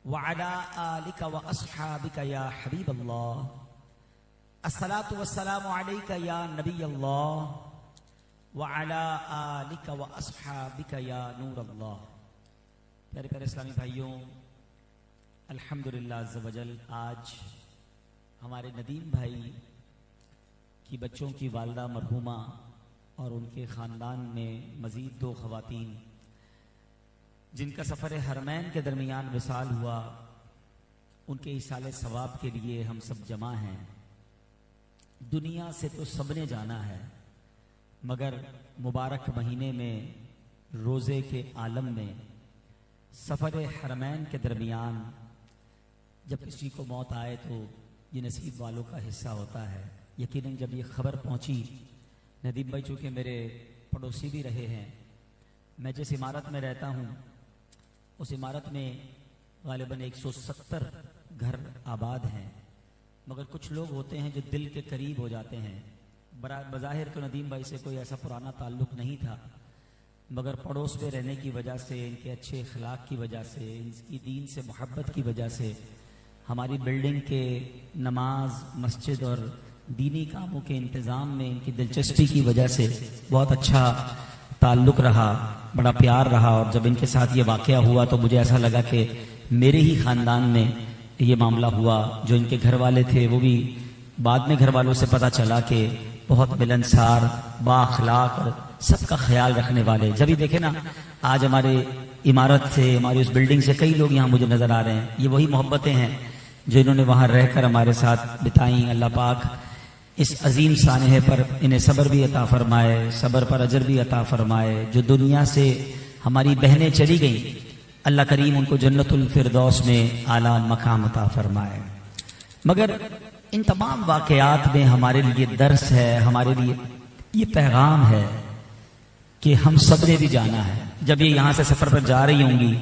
وعلى آلك وأصحابك يا حبيب الله الصلاة والسلام عليك يا نبي الله وعلى آلك وأصحابك يا نور الله۔ پیارے پیارے اسلامی بھائیوں، الحمدللہ عز وجل آج ہمارے ندیم بھائی کی بچوں کی والدہ مرحومہ اور ان کے خاندان میں مزید 2 خواتین جن کا سفر حرمین کے درمیان وصال ہوا، ان کے ایصال ثواب کے لیے ہم سب جمع ہیں۔ دنیا سے تو سب نے جانا ہے، مگر مبارک مہینے میں روزے کے عالم میں سفر حرمین کے درمیان جب کسی کو موت آئے تو یہ نصیب والوں کا حصہ ہوتا ہے۔ یقیناً جب یہ خبر پہنچی، ندیم بھائی چونکہ میرے پڑوسی بھی رہے ہیں، میں جس عمارت میں رہتا ہوں اس عمارت میں غالباً 170 گھر آباد ہیں، مگر کچھ لوگ ہوتے ہیں جو دل کے قریب ہو جاتے ہیں۔ بظاہر تو ندیم بھائی سے کوئی ایسا پرانا تعلق نہیں تھا، مگر پڑوس میں رہنے کی وجہ سے، ان کے اچھے اخلاق کی وجہ سے، ان کی دین سے محبت کی وجہ سے، ہماری بلڈنگ کے نماز، مسجد اور دینی کاموں کے انتظام میں ان کی دلچسپی کی وجہ سے بہت اچھا تعلق رہا، بڑا پیار رہا۔ اور جب ان کے ساتھ یہ واقعہ ہوا تو مجھے ایسا لگا کہ میرے ہی خاندان میں یہ معاملہ ہوا۔ جو ان کے گھر والے تھے وہ بھی بعد میں گھر والوں سے پتہ چلا کہ بہت ملنسار، با اخلاق اور سب کا خیال رکھنے والے۔ جب ہی دیکھے نا، آج ہمارے عمارت سے، ہماری اس بلڈنگ سے کئی لوگ یہاں مجھے نظر آ رہے ہیں۔ یہ وہی محبتیں ہیں جو انہوں نے وہاں رہ کر ہمارے ساتھ بتائیں۔ اللہ پاک اس عظیم سانحے پر انہیں صبر بھی عطا فرمائے، صبر پر اجر بھی عطا فرمائے۔ جو دنیا سے ہماری بہنیں چلی گئیں، اللہ کریم ان کو جنت الفردوس میں اعلیٰ مقام عطا فرمائے۔ مگر ان تمام واقعات میں ہمارے لیے درس ہے، ہمارے لیے یہ پیغام ہے کہ ہم سب نے بھی جانا ہے۔ جب یہ یہاں سے سفر پر جا رہی ہوں گی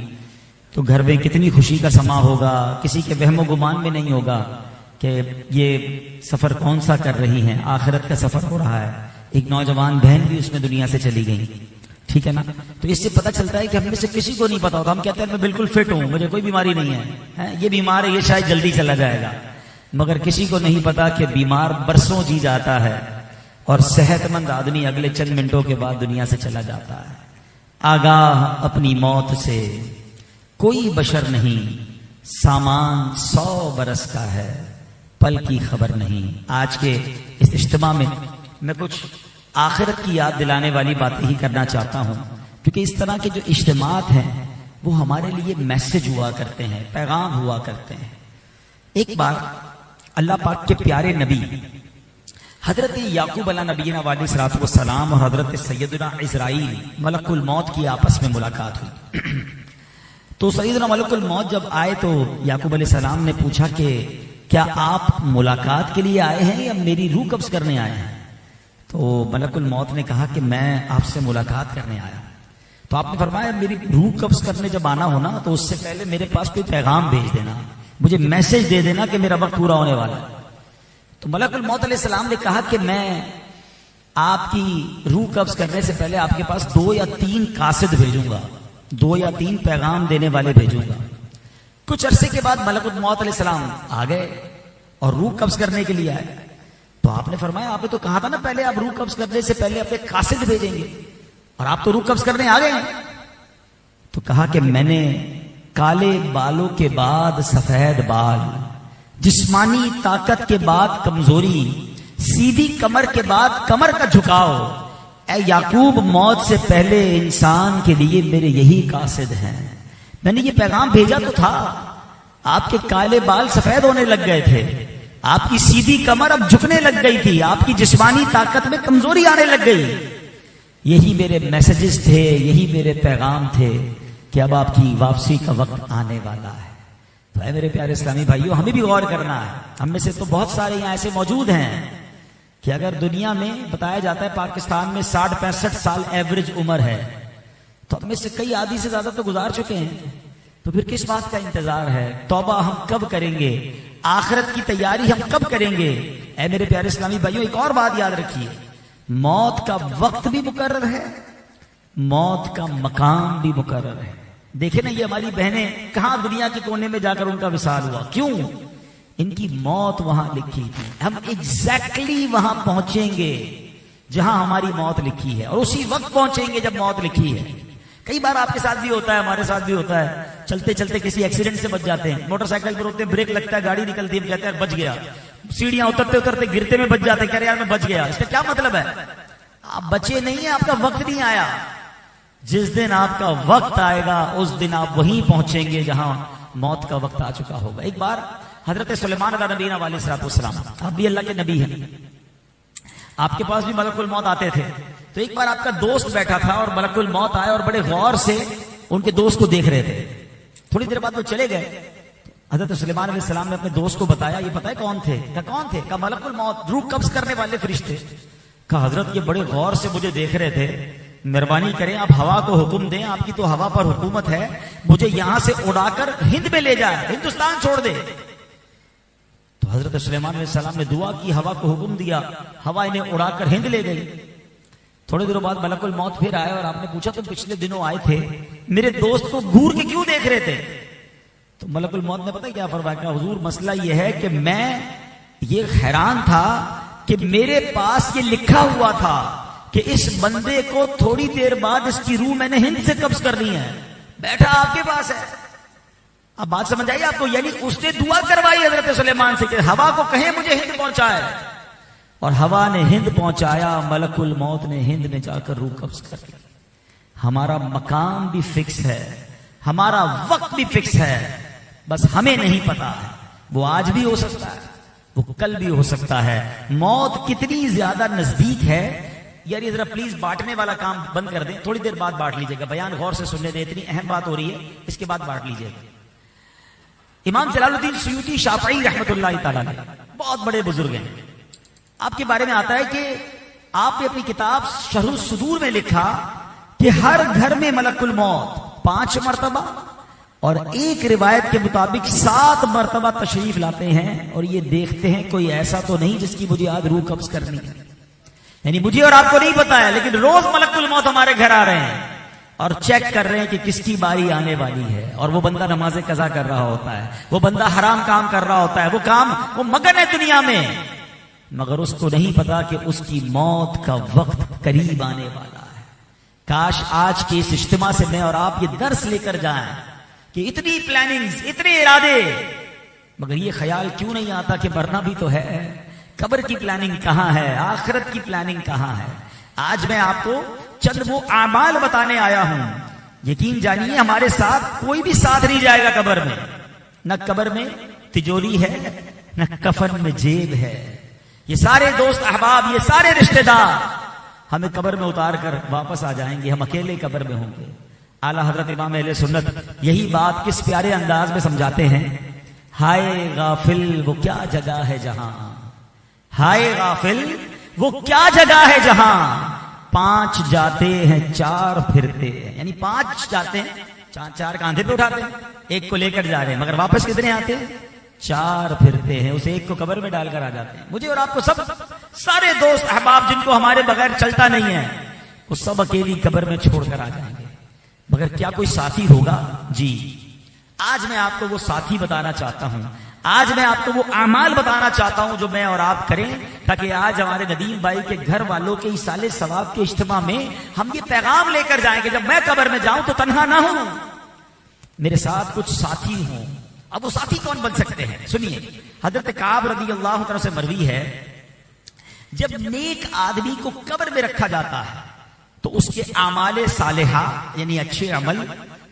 تو گھر میں کتنی خوشی کا سما ہوگا، کسی کے وہم و گمان میں نہیں ہوگا کہ یہ سفر کون سا کر رہی ہیں، آخرت کا سفر ہو رہا ہے۔ ایک نوجوان بہن بھی اس میں دنیا سے چلی گئی، ٹھیک ہے نا؟ تو اس سے پتہ چلتا ہے کہ ہم میں سے کسی کو نہیں پتا ہوتا۔ ہم کہتے ہیں میں بالکل فٹ ہوں، مجھے کوئی بیماری نہیں ہے، یہ بیمار ہے، یہ شاید جلدی چلا جائے گا، مگر کسی کو نہیں پتا کہ بیمار برسوں جی جاتا ہے اور صحت مند آدمی اگلے چند منٹوں کے بعد دنیا سے چلا جاتا ہے۔ آگاہ اپنی موت سے کوئی بشر نہیں، سامان 100 برس کا ہے، پل کی خبر نہیں۔ آج کے اس اجتماع میں میں کچھ آخرت کی یاد دلانے والی باتیں ہی کرنا چاہتا ہوں، کیونکہ اس طرح کے جو اجتماعات ہیں وہ ہمارے لیے میسج ہوا کرتے ہیں، پیغام ہوا کرتے ہیں۔ ایک بار اللہ پاک کے پیارے نبی حضرت یعقوب علیہ نبینا علیہ الصلوۃ والسلام اور حضرت سیدنا عزرائیل ملک الموت کی آپس میں ملاقات ہوئی۔ تو سیدنا ملک الموت جب آئے تو یعقوب علیہ السلام نے پوچھا کہ کیا آپ ملاقات کے لیے آئے ہیں یا میری روح قبض کرنے آئے ہیں؟ تو ملک الموت نے کہا کہ میں آپ سے ملاقات کرنے آیا۔ تو آپ نے فرمایا میری روح قبض کرنے جب آنا ہونا تو اس سے پہلے میرے پاس کوئی پیغام بھیج دینا، مجھے میسج دے دینا کہ میرا وقت پورا ہونے والا ہے۔ تو ملک الموت علیہ السلام نے کہا کہ میں آپ کی روح قبض کرنے سے پہلے آپ کے پاس 2 یا 3 قاصد بھیجوں گا، 2 یا 3 پیغام دینے والے بھیجوں گا۔ کچھ عرصے کے بعد ملک الموت علیہ السلام آ گئے اور روح قبض کرنے کے لیے آئے۔ تو آپ نے فرمایا آپ نے تو کہا تھا نا پہلے آپ روح قبض کرنے سے پہلے اپنے قاصد بھیجیں گے، اور آپ تو روح قبض کرنے آ گئے ہیں۔ تو کہا کہ میں نے کالے بالوں کے بعد سفید بال، جسمانی طاقت کے بعد کمزوری، سیدھی کمر کے بعد کمر کا جھکاؤ، اے یعقوب موت سے پہلے انسان کے لیے میرے یہی قاصد ہیں۔ میں نے یہ پیغام بھیجا تو تھا، آپ کے کالے بال سفید ہونے لگ گئے تھے، آپ کی سیدھی کمر اب جھکنے لگ گئی تھی، آپ کی جسمانی طاقت میں کمزوری آنے لگ گئی۔ یہی میرے میسجز تھے، یہی میرے پیغام تھے کہ اب آپ کی واپسی کا وقت آنے والا ہے۔ تو اے میرے پیارے اسلامی بھائیوں، ہمیں بھی غور کرنا ہے۔ ہم میں سے تو بہت سارے یہاں ایسے موجود ہیں کہ اگر دنیا میں بتایا جاتا ہے پاکستان میں 60-65 سال ایوریج عمر ہے، تو ہم میں سے کئی آدھی سے زیادہ تو گزار چکے ہیں۔ تو پھر کس بات کا انتظار ہے؟ توبہ ہم کب کریں گے؟ آخرت کی تیاری ہم کب کریں گے؟ اے میرے پیارے اسلامی بھائیوں، ایک اور بات یاد رکھیے، موت کا وقت بھی مقرر ہے، موت کا مقام بھی مقرر ہے۔ دیکھیں نا یہ ہماری بہنیں کہاں دنیا کے کونے میں جا کر ان کا وصال ہوا، کیوں؟ ان کی موت وہاں لکھی تھی. ہم ایگزیکٹلی وہاں پہنچیں گے جہاں ہماری موت لکھی ہے، اور اسی وقت پہنچیں گے جب موت لکھی ہے. کئی بار آپ کے ساتھ بھی ہوتا ہے، ہمارے ساتھ بھی ہوتا ہے، چلتے چلتے کسی ایکسیڈنٹ سے بچ جاتے ہیں، موٹر سائیکل پر ہوتے ہیں، بریک لگتا ہے، گاڑی نکلتی ہے، کہتے ہیں بچ گیا. سیڑھیاں اترتے اترتے گرتے میں بچ جاتے ہیں، کہہ رہے یار میں بچ گیا. اس کا کیا مطلب ہے؟ آپ بچے نہیں ہیں، آپ کا وقت نہیں آیا. جس دن آپ کا وقت آئے گا اس دن آپ وہیں پہنچیں گے جہاں موت کا وقت آ چکا ہوگا. ایک بار حضرت سلیمان علیہ نبینا علیہ الصلوۃ والسلام، آپ بھی اللہ کے نبی ہیں، آپ کے پاس بھی ملک الموت آتے تھے. تو ایک بار آپ کا دوست بیٹھا تھا اور ملک الموت آئے اور بڑے غور سے ان کے دوست کو دیکھ رہے تھے. تھوڑی دیر بعد وہ چلے گئے. حضرت سلیمان علیہ السلام نے اپنے دوست کو بتایا، یہ پتہ ہے کون تھے؟ کہا کون تھے؟ کہا ملک الموت، روح قبض کرنے والے فرشتے. کہا حضرت یہ بڑے غور سے مجھے دیکھ رہے تھے، مہربانی کریں آپ ہوا کو حکم دیں، آپ کی تو ہوا پر حکومت ہے، مجھے یہاں سے اڑا کر ہند میں لے جائے، ہندوستان چھوڑ دے. تو حضرت سلیمان علیہ السلام نے دعا کی، ہوا کو حکم دیا، ہوا انہیں اڑا کر ہند لے گئی. تھوڑے دنوں بعد ملک الموت پھر آئے اور آپ نے پوچھا تم پچھلے دنوں آئے تھے، میرے دوست کو گھور کے کیوں دیکھ رہے تھے؟ تو ملک الموت نے پتہ کیا فرمایا؟ کہ حضور مسئلہ یہ ہے کہ میں یہ حیران تھا کہ میرے پاس یہ لکھا ہوا تھا کہ اس بندے کو تھوڑی دیر بعد اس کی روح میں نے ہند سے قبض کرنی ہے، بیٹھا آپ کے پاس ہے. اب بات سمجھ آئی آپ کو؟ یعنی اس نے دعا کروائی حضرت سلیمان سے کہ ہوا کو کہیں مجھے ہند پہنچائے، اور ہوا نے ہند پہنچایا، ملک الموت نے ہند میں جا کر روح قبض کر لی. ہمارا مقام بھی فکس ہے، ہمارا وقت بھی فکس ہے، بس ہمیں نہیں پتا ہے. وہ آج بھی ہو سکتا ہے، وہ کل بھی ہو سکتا ہے. موت کتنی زیادہ نزدیک ہے. یار یہ ذرا پلیز بانٹنے والا کام بند کر دیں، تھوڑی دیر بعد بانٹ لیجیے گا، بیان غور سے سننے دیں، اتنی اہم بات ہو رہی ہے، اس کے بعد بانٹ لیجیے گا. امام جلال الدین سیوطی شافعی رحمۃ اللہ تعالی علیہ بہت بڑے بزرگ ہیں. آپ کے بارے میں آتا ہے کہ آپ نے اپنی کتاب شرح الصدور میں لکھا کہ ہر گھر میں ملک الموت 5 مرتبہ اور ایک روایت کے مطابق 7 مرتبہ تشریف لاتے ہیں اور یہ دیکھتے ہیں کوئی ایسا تو نہیں جس کی مجھے آج روح قبض کرنی ہے. یعنی مجھے اور آپ کو نہیں پتا ہے، لیکن روز ملک الموت ہمارے گھر آ رہے ہیں اور چیک کر رہے ہیں کہ کس کی باری آنے والی ہے. اور وہ بندہ نماز قضا کر رہا ہوتا ہے، وہ بندہ حرام کام کر رہا ہوتا ہے، وہ مگن ہے دنیا میں، مگر اس کو نہیں پتا کہ اس کی موت کا وقت قریب آنے والا ہے. کاش آج کے اس اجتماع سے میں اور آپ یہ درس لے کر جائیں کہ اتنی پلاننگز، اتنے ارادے، مگر یہ خیال کیوں نہیں آتا کہ مرنا بھی تو ہے. قبر کی پلاننگ کہاں ہے؟ آخرت کی پلاننگ کہاں ہے؟ آج میں آپ کو چند وہ اعمال بتانے آیا ہوں. یقین جانیے ہمارے ساتھ کوئی بھی ساتھ نہیں جائے گا قبر میں. نہ قبر میں تجوری ہے، نہ کفن میں جیب ہے. یہ سارے دوست احباب، یہ سارے رشتہ دار ہمیں قبر میں اتار کر واپس آ جائیں گے، ہم اکیلے قبر میں ہوں گے. اعلیٰ حضرت امام اہل سنت یہی بات کس پیارے انداز میں سمجھاتے ہیں. ہائے غافل وہ کیا جگہ ہے جہاں، ہائے غافل وہ کیا جگہ ہے جہاں 5 جاتے ہیں 4 پھرتے ہیں. یعنی 5 جاتے ہیں، 4 کاندھے پہ اٹھاتے ہیں، ایک کو لے کر جا رہے ہیں، مگر واپس کتنے آتے ہیں؟ 4 پھرتے ہیں. اسے ایک کو قبر میں ڈال کر آ جاتے ہیں. مجھے اور آپ کو سب سارے دوست احباب جن کو ہمارے بغیر چلتا نہیں ہے، وہ سب اکیلی قبر میں چھوڑ کر آ جائیں گے. مگر کیا کوئی ساتھی ہوگا؟ جی آج میں آپ کو وہ ساتھی بتانا چاہتا ہوں. آج میں آپ کو وہ اعمال بتانا چاہتا ہوں جو میں اور آپ کریں، تاکہ آج ہمارے ندیم بھائی کے گھر والوں کے ایصال ثواب کے اجتماع میں ہم یہ پیغام لے کر جائیں کہ جب میں قبر میں جاؤں تو تنہا نہ ہوں، میرے ساتھ کچھ ساتھی ہوں. اب وہ ساتھی کون بن سکتے ہیں؟ سنیے، حضرت کعب رضی اللہ عنہ سے مروی ہے جب نیک آدمی کو قبر میں رکھا جاتا ہے تو اس کے اعمال صالحہ یعنی اچھے عمل،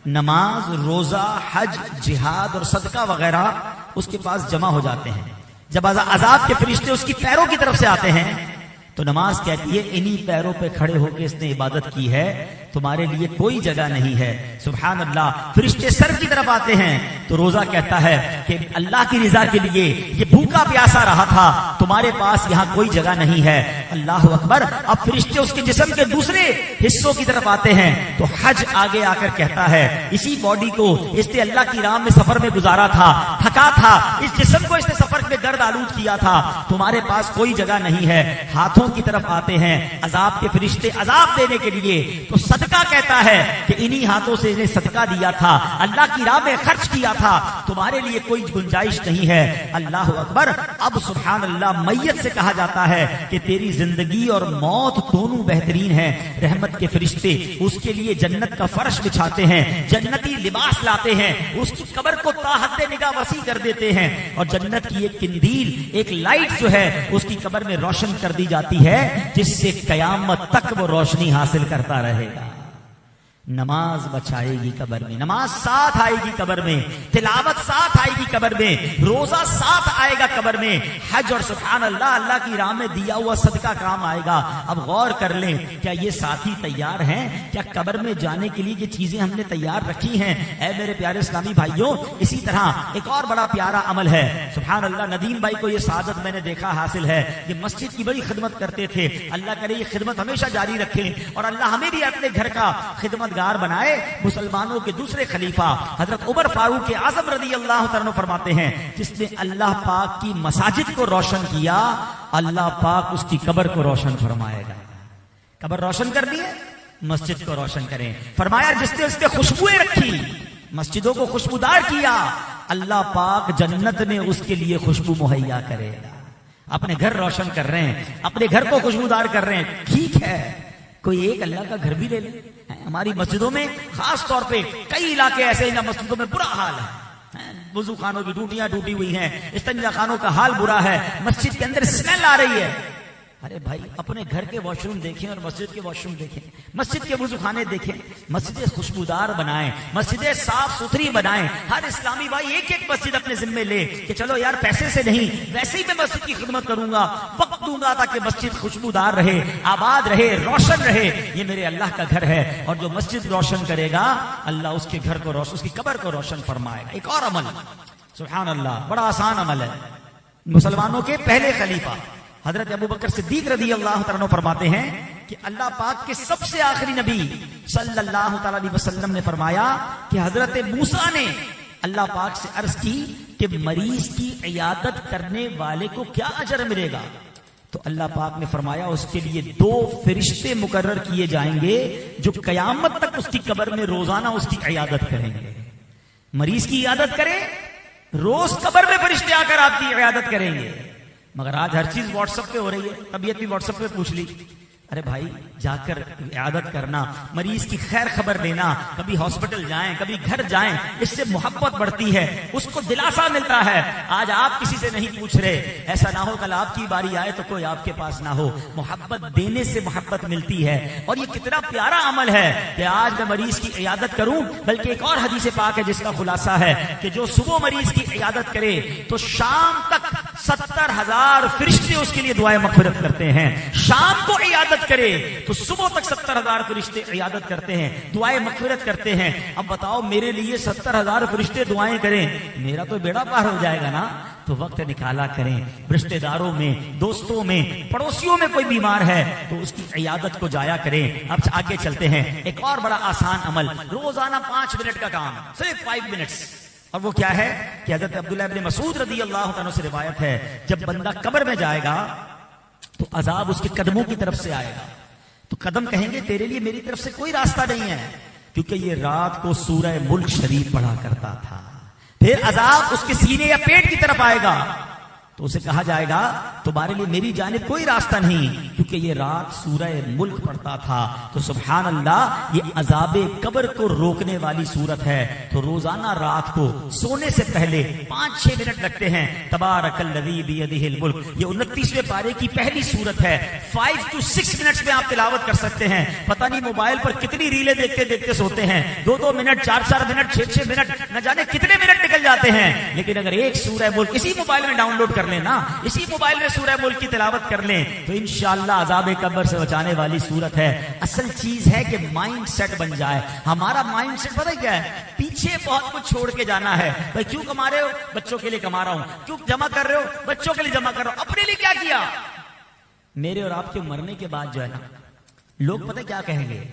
نماز، روزہ، حج، جہاد اور صدقہ وغیرہ اس کے پاس جمع ہو جاتے ہیں. جب عذاب کے فرشتے اس کی پیروں کی طرف سے آتے ہیں تو نماز کہتی ہے انہی پیروں پہ کھڑے ہو کے اس نے عبادت کی ہے، تمہارے لیے کوئی جگہ نہیں ہے. سبحان اللہ. فرشتے سر کی طرف آتے ہیں تو روزہ کہتا ہے کہ اللہ کی رضا کے لیے یہ بھوکا پیاسا رہا تھا، تمہارے پاس یہاں کوئی جگہ نہیں ہے. اللہ اکبر. اب فرشتے اس کے جسم کے دوسرے حصوں کی طرف آتے ہیں تو حج آگے آ کر کہتا ہے اسی باڈی کو اس نے اللہ کی راہ میں سفر میں گزارا تھا، تھکا تھا، اس جسم کو اس نے سفر میں گرد آلود کیا تھا، تمہارے پاس کوئی جگہ نہیں ہے، ہاتھوں کی طرف آتے ہیں عذاب کے فرشتے عذاب دینے کے لیے، تو صدقہ کہتا ہے کہ انہی ہاتھوں سے انہیں صدقہ دیا تھا، اللہ کی راہ میں خرچ کیا تھا، تمہارے لیے کوئی گنجائش نہیں ہے۔ اللہ اکبر۔ اب سبحان اللہ میت سے کہا جاتا ہے کہ تیری زندگی اور موت دونوں بہترین ہیں، رحمت کے فرشتے اس کے لیے جنت کا فرش بچھاتے ہیں، جنتی لباس لاتے ہیں، اس کی قبر کو تا حد نگاہ وسیع کر دیتے ہیں، اور جنت کی ایک قندیل، ایک لائٹ جو ہے اس کی قبر میں روشن کر دی جاتی ہے، جس سے قیامت تک وہ روشنی حاصل کرتا رہے گا۔ نماز بچائے گی قبر میں، نماز ساتھ آئے گی قبر میں، تلاوت ساتھ آئے گی قبر میں، روزہ ساتھ آئے گا قبر میں، حج اور سبحان اللہ اللہ کی راہ میں دیا ہوا صدقہ کام آئے گا۔ اب غور کر لیں، کیا یہ ساتھی تیار ہیں؟ کیا قبر میں جانے کے لیے یہ چیزیں ہم نے تیار رکھی ہیں؟ اے میرے پیارے اسلامی بھائیوں، اسی طرح ایک اور بڑا پیارا عمل ہے، سبحان اللہ ندیم بھائی کو یہ سعادت میں نے دیکھا حاصل ہے، یہ مسجد کی بڑی خدمت کرتے تھے، اللہ کرے یہ خدمت ہمیشہ جاری رکھیں، اور اللہ ہمیں بھی اپنے گھر کا خدمت بنائے۔ مسلمانوں کے دوسرے خلیفہ حضرت عمر فاروق اعظم رضی اللہ تعالیٰ عنہ فرماتے ہیں، جس نے اللہ پاک کی مساجد کو روشن کیا، اللہ پاک اس کی قبر کو روشن فرمائے گا۔ قبر روشن کر دی ہے، مسجد کو روشن کریں۔ فرمایا جس نے اس پہ خوشبوئیں رکھی، مسجدوں کو خوشبودار کیا، اللہ پاک جنت میں اس کے لیے خوشبو مہیا کرے گا۔ اپنے گھر روشن کر رہے ہیں، اپنے گھر کو خوشبودار کر رہے ہیں، ٹھیک ہے، کوئی ایک اللہ کا گھر بھی لے لے۔ ہماری مسجدوں میں خاص طور پہ کئی علاقے ایسے ہیں جہاں مسجدوں میں برا حال ہے، وضو خانوں کی ٹوٹیاں ٹوٹی ہوئی ہیں، استنجا خانوں کا حال برا ہے، مسجد کے اندر اسمیل آ رہی ہے۔ ارے بھائی اپنے گھر کے واش روم دیکھیں اور مسجد کے واش روم دیکھیں، مسجد کے وضو خانے دیکھیں، مسجدیں خوشبودار بنائیں، مسجدیں صاف ستھری بنائیں۔ ہر اسلامی بھائی ایک ایک مسجد اپنے ذمے لے کہ چلو یار پیسے سے نہیں، ویسے ہی میں مسجد کی خدمت کروں گا، وقت دوں گا تاکہ مسجد خوشبودار رہے، آباد رہے، روشن رہے۔ یہ میرے اللہ کا گھر ہے، اور جو مسجد روشن کرے گا اللہ اس کے گھر کو روشن، اس کی قبر کو روشن فرمائے گا۔ ایک اور عمل، سبحان اللہ، بڑا آسان عمل ہے، مسلمانوں کے پہلے خلیفہ حضرت ابو بکر صدیق رضی اللہ تعالیٰ عنہ فرماتے ہیں کہ اللہ پاک کے سب سے آخری نبی صلی اللہ تعالیٰ علیہ وسلم نے فرمایا کہ حضرت موسیٰ نے اللہ پاک سے عرض کی کہ مریض کی عیادت کرنے والے کو کیا اجر ملے گا؟ تو اللہ پاک نے فرمایا اس کے لیے 2 فرشتے مقرر کیے جائیں گے جو قیامت تک اس کی قبر میں روزانہ اس کی عیادت کریں گے۔ مریض کی عیادت کرے، روز قبر میں فرشتے آ کر آپ کی عیادت کریں گے۔ مگر آج ہر چیز واٹس ایپ پہ ہو رہی ہے، طبیعت بھی واٹس ایپ پہ پوچھ لی۔ ارے بھائی جا کر عیادت کرنا، مریض کی خیر خبر لینا، کبھی ہاسپٹل جائیں کبھی گھر جائیں، اس سے محبت بڑھتی ہے، اس کو دلاسا ملتا ہے۔ آج آپ کسی سے نہیں پوچھ رہے، ایسا نہ ہو کل آپ کی باری آئے تو کوئی آپ کے پاس نہ ہو۔ محبت دینے سے محبت ملتی ہے، اور یہ کتنا پیارا عمل ہے کہ آج میں مریض کی عیادت کروں۔ بلکہ ایک اور حدیث پاک ہے جس کا خلاصہ ہے کہ جو صبح مریض کی عیادت کرے تو شام تک 70,000 فرشتے اس کے لیے دعائیں مغفرت کرتے ہیں۔ شام کو عیادت کرے تو صبح تک 70,000 فرشتے عیادت کرتے ہیں، دعائیں مغفرت کرتے ہیں۔ اب بتاؤ میرے لیے 70,000 فرشتے دعائیں کریں، میرا تو بیڑا پار ہو جائے گا نا۔ تو وقت نکالا کریں، رشتہ داروں میں، دوستوں میں، پڑوسیوں میں کوئی بیمار ہے تو اس کی عیادت کو جایا کریں۔ اب آگے چلتے ہیں، ایک اور بڑا آسان عمل، روزانہ 5 منٹ کا کام، صرف 5 منٹس، اور وہ کیا ہے کہ حضرت عبداللہ ابن مسعود رضی اللہ عنہ سے روایت ہے جب بندہ قبر میں جائے گا تو عذاب اس کے قدموں کی طرف سے آئے گا، تو قدم کہیں گے تیرے لیے میری طرف سے کوئی راستہ نہیں ہے، کیونکہ یہ رات کو سورہ ملک شریف پڑھا کرتا تھا۔ پھر عذاب اس کے سینے یا پیٹ کی طرف آئے گا تو اسے کہا جائے گا تمہارے لیے میری جانب کوئی راستہ نہیں، کیونکہ یہ رات سورہ ملک پڑھتا تھا۔ تو سبحان اللہ، یہ عذاب قبر کو روکنے والی صورت ہے۔ تو روزانہ رات کو سونے سے پہلے 5-6 منٹ لگتے ہیں۔ تبارک الذی بیدہ الملک، یہ 29ویں پارے کی پہلی صورت ہے۔ 5 to 6 منٹس میں آپ تلاوت کر سکتے ہیں۔ پتہ نہیں موبائل پر کتنی ریلیں دیکھتے دیکھتے سوتے ہیں، 2-2 منٹ، 4-4 منٹ، 6-6 منٹ، نہ جانے کتنے منٹ نکل جاتے ہیں۔ لیکن اگر ایک سورہ ملک اسی موبائل میں ڈاؤن لوڈ کر لینا، اسی موبائل میں سورہ ملک کی تلاوت کر لیں تو انشاءاللہ عذاب قبر سے بچانے والی صورت ہے۔ اصل چیز ہے کہ مائنڈ سیٹ بن جائے۔ ہمارا مائنڈ سیٹ پتہ کیا ہے؟ پیچھے بہت کچھ چھوڑ کے جانا ہے۔ بھائی کیوں کما رہے ہو؟ بچوں کے لیے کما رہا ہوں۔ کیوں جمع کر رہے ہو؟ بچوں کے لیے جمع کر رہا ہوں۔ اپنے لیے کیا کیا؟ میرے اور آپ کے مرنے کے بعد جو ہے نا، لوگ پتہ کیا کہیں گے؟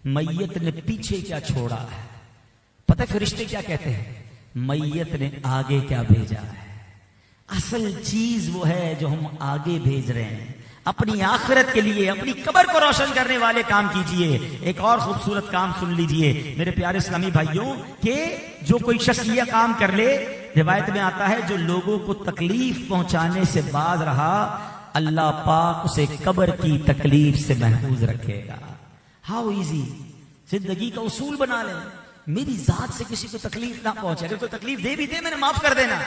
میت نے پیچھے کیا چھوڑا ہے۔ پتہ فرشتے کیا کہتے ہیں؟ میت نے آگے کیا بھیجا ہے۔ اصل چیز وہ ہے جو ہم آگے بھیج رہے ہیں، اپنی آخرت کے لیے، اپنی قبر کو روشن کرنے والے کام کیجئے۔ ایک اور خوبصورت کام سن لیجئے میرے پیارے اسلامی بھائیوں، کہ جو کوئی شخص یہ کام کر لے، روایت میں آتا ہے جو لوگوں کو تکلیف پہنچانے سے باز رہا، اللہ پاک اسے قبر کی تکلیف سے محفوظ رکھے گا۔ ہاؤ ایزی، زندگی کا اصول بنا لیں، میری ذات سے کسی کو تکلیف نہ پہنچے، اگر کوئی تکلیف دے بھی دے میں نے معاف کر دینا،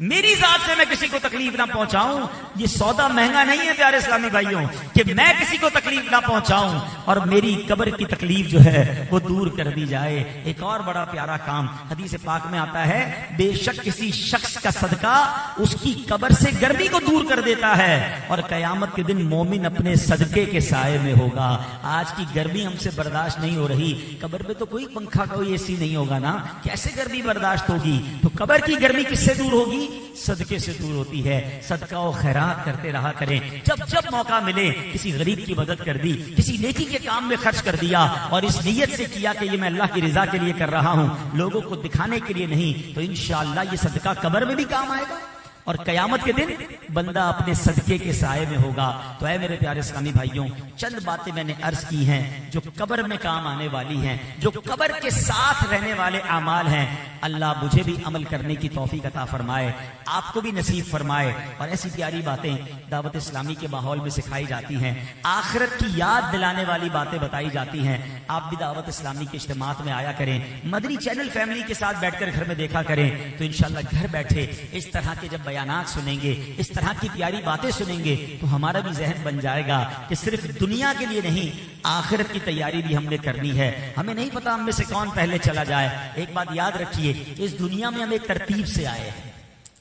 میری ذات سے میں کسی کو تکلیف نہ پہنچاؤں۔ یہ سودا مہنگا نہیں ہے پیارے اسلامی بھائیوں، کہ میں کسی کو تکلیف نہ پہنچاؤں اور میری قبر کی تکلیف جو ہے وہ دور کر دی جائے۔ ایک اور بڑا پیارا کام حدیث پاک میں آتا ہے، بے شک کسی شخص کا صدقہ اس کی قبر سے گرمی کو دور کر دیتا ہے، اور قیامت کے دن مومن اپنے صدقے کے سائے میں ہوگا۔ آج کی گرمی ہم سے برداشت نہیں ہو رہی، قبر میں تو کوئی پنکھا کوئی اے سی نہیں ہوگا نا، کیسے گرمی برداشت ہوگی؟ تو قبر کی گرمی کس سے دور ہوگی؟ صدقے سے دور ہوتی ہے۔ صدقہ و خیرات کرتے رہا کریں، جب جب موقع ملے کسی غریب کی مدد کر دی، کسی نیکی کے کام میں خرچ کر دیا، اور اس نیت سے کیا کہ یہ میں اللہ کی رضا کے لیے کر رہا ہوں، لوگوں کو دکھانے کے لیے نہیں، تو انشاءاللہ یہ صدقہ قبر میں بھی کام آئے گا، اور قیامت کے دن بندہ اپنے صدقے کے سائے میں ہوگا۔ تو اے میرے پیارے اسلامی بھائیوں، چند باتیں میں نے عرض کی ہیں جو قبر میں کام آنے والی ہیں، جو قبر کے ساتھ رہنے والے اعمال ہیں۔ اللہ مجھے بھی عمل کرنے کی توفیق عطا فرمائے، آپ کو بھی نصیب فرمائے، اور ایسی پیاری باتیں دعوت اسلامی کے ماحول میں سکھائی جاتی ہیں، آخرت کی یاد دلانے والی باتیں بتائی جاتی ہیں۔ آپ بھی دعوت اسلامی کے اجتماعات میں آیا کریں، مدنی چینل فیملی کے ساتھ بیٹھ کر گھر میں دیکھا کریں، تو انشاءاللہ گھر بیٹھے اس طرح کے جب بیانات سنیں گے، اس طرح کی پیاری باتیں سنیں گے، تو ہمارا بھی ذہن بن جائے گا کہ صرف دنیا کے لیے نہیں، آخرت کی تیاری بھی ہم نے کرنی ہے۔ ہمیں نہیں پتا ہم میں سے کون پہلے چلا جائے۔ ایک بات یاد رکھیے، اس دنیا میں ہم ایک ترتیب سے آئے ہیں،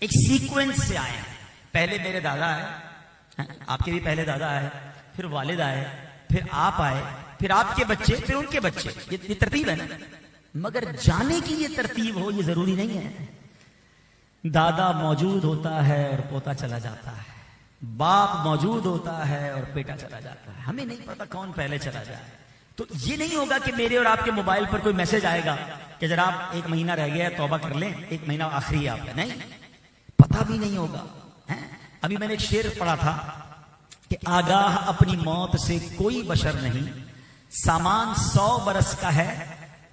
ایک سیکوینس سے آئے ہیں۔ پہلے میرے دادا آئے، آپ کے بھی پہلے دادا آئے، پھر والد آئے، پھر آپ آئے، پھر آپ کے بچے، پھر ان کے بچے، یہ ترتیب ہے نا۔ مگر جانے کی یہ ترتیب ہو، یہ ضروری نہیں ہے۔ دادا موجود ہوتا ہے اور پوتا چلا جاتا ہے، باپ موجود ہوتا ہے اور بیٹا چلا جاتا ہے، ہمیں نہیں پتا کون پہلے چلا جائے۔ تو یہ نہیں ہوگا کہ میرے اور آپ کے موبائل پر کوئی میسج آئے گا کہ ذرا آپ 1 مہینہ رہ گیا ہے توبہ کر لیں، 1 مہینہ آخری ہے آپ کا، نہیں، پتا بھی نہیں ہوگا۔ ابھی میں نے ایک شعر پڑھا تھا کہ آگاہ اپنی موت سے کوئی بشر نہیں، سامان 100 برس کا ہے،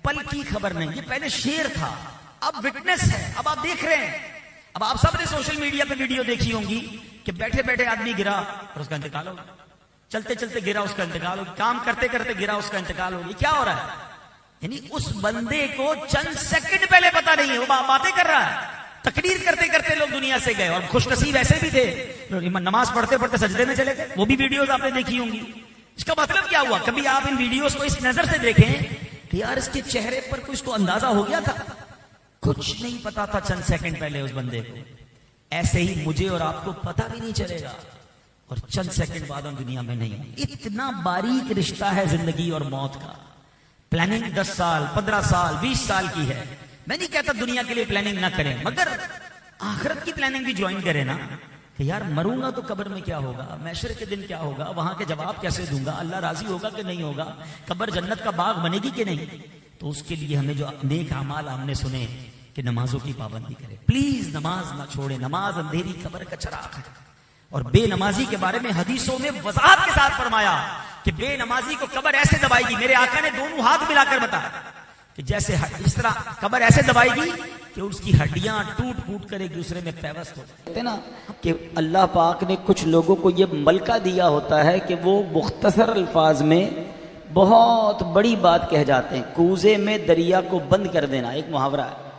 پل کی خبر نہیں۔ یہ پہلے شعر تھا، اب وٹنس ہے، اب آپ دیکھ رہے ہیں۔ اب آپ سب نے سوشل میڈیا پہ ویڈیو دیکھی ہوں گی کہ بیٹھے بیٹھے آدمی گرا اور اس کا انتقال ہو گیا، چلتے چلتے گرا اس کا انتقال ہو گیا، کام کرتے کرتے گرا اس کا انتقال ہو گیا۔ کیا ہو رہا ہے؟ یعنی اس بندے کو چند سیکنڈ پہلے پتا نہیں ہے، وہ باتیں کر رہا ہے، تقریر کرتے کرتے لوگ دنیا سے گئے، اور خوش نصیب ایسے بھی تھے نماز پڑھتے پڑھتے سجدے میں چلے گئے، وہ بھی ویڈیوز آپ نے دیکھی ہوں گی۔ اس کا مطلب کیا ہوا؟ کبھی آپ ان ویڈیوز کو اس نظر سے دیکھیں کہ یار اس کے چہرے پر کوئی اس کو اندازہ ہو گیا تھا، کچھ نہیں پتا تھا چند سیکنڈ پہلے اس بندے کو۔ ایسے ہی مجھے اور آپ کو پتا بھی نہیں چلے گا، اور چند سیکنڈ بعد ہم دنیا میں نہیں۔ اتنا باریک رشتہ ہے زندگی اور موت کا۔ پلاننگ 10 سال 15 سال 20 سال کی ہے۔ میں نہیں کہتا دنیا کے لیے پلاننگ نہ کریں، مگر آخرت کی پلاننگ بھی جوائن کریں نا، کہ یار مروں گا تو قبر میں کیا ہوگا، محشر کے دن کیا ہوگا، وہاں کے جواب کیسے دوں گا، اللہ راضی ہوگا کہ نہیں ہوگا، قبر جنت کا باغ بنے گی کہ نہیں۔ تو اس کے لیے ہمیں جو نیک اعمال ہم نے سنے کہ نمازوں کی پابندی کریں، پلیز نماز نہ چھوڑیں، نماز اندھیری قبر کا چراغ ہے۔ اور بے نمازی کے بارے میں حدیثوں میں وضاحت کے ساتھ فرمایا کہ بے نمازی کو قبر ایسے دبائے گی، میرے آقا نے دونوں ہاتھ ملا کر بتایا کہ جیسے اس طرح قبر ایسے دبائے گی کہ اس کی ہڈیاں ٹوٹ پھوٹ کر ایک دوسرے میں پیوست ہو جاتے ہیں نا، کہ اللہ پاک نے کچھ لوگوں کو یہ ملکہ دیا ہوتا ہے کہ وہ مختصر الفاظ میں بہت بڑی بات کہہ جاتے ہیں۔ کوزے میں دریا کو بند کر دینا ایک محاورہ ہے،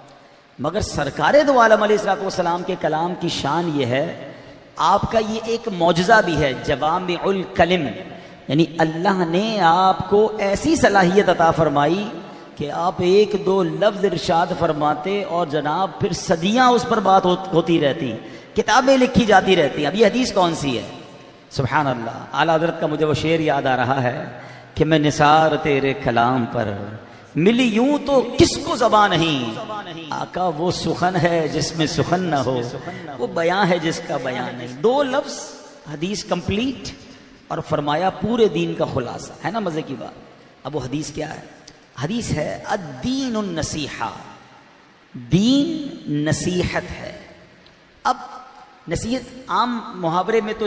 مگر سرکار دو عالم علیہ السلام کے کلام کی شان یہ ہے، آپ کا یہ ایک معجزہ بھی ہے، جوامع الکلم، یعنی اللہ نے آپ کو ایسی صلاحیت عطا فرمائی کہ آپ 1-2 لفظ ارشاد فرماتے اور جناب پھر صدیاں اس پر بات ہوتی رہتی، کتابیں لکھی جاتی رہتی۔ اب یہ حدیث کون سی ہے؟ سبحان اللہ، اعلیٰ حضرت کا مجھے وہ شعر یاد آ رہا ہے کہ میں نثار تیرے کلام پر ملی یوں تو کس کو زبان نہیں، آقا وہ سخن ہے جس میں سخن نہ ہو، وہ بیان ہے جس کا بیان نہیں۔ 2 لفظ حدیث کمپلیٹ، اور فرمایا پورے دین کا خلاصہ ہے نا، مزے کی بات۔ اب وہ حدیث کیا ہے؟ حدیث ہے الدین النصیحہ، دین نصیحت ہے۔ اب نصیحت عام محاورے میں تو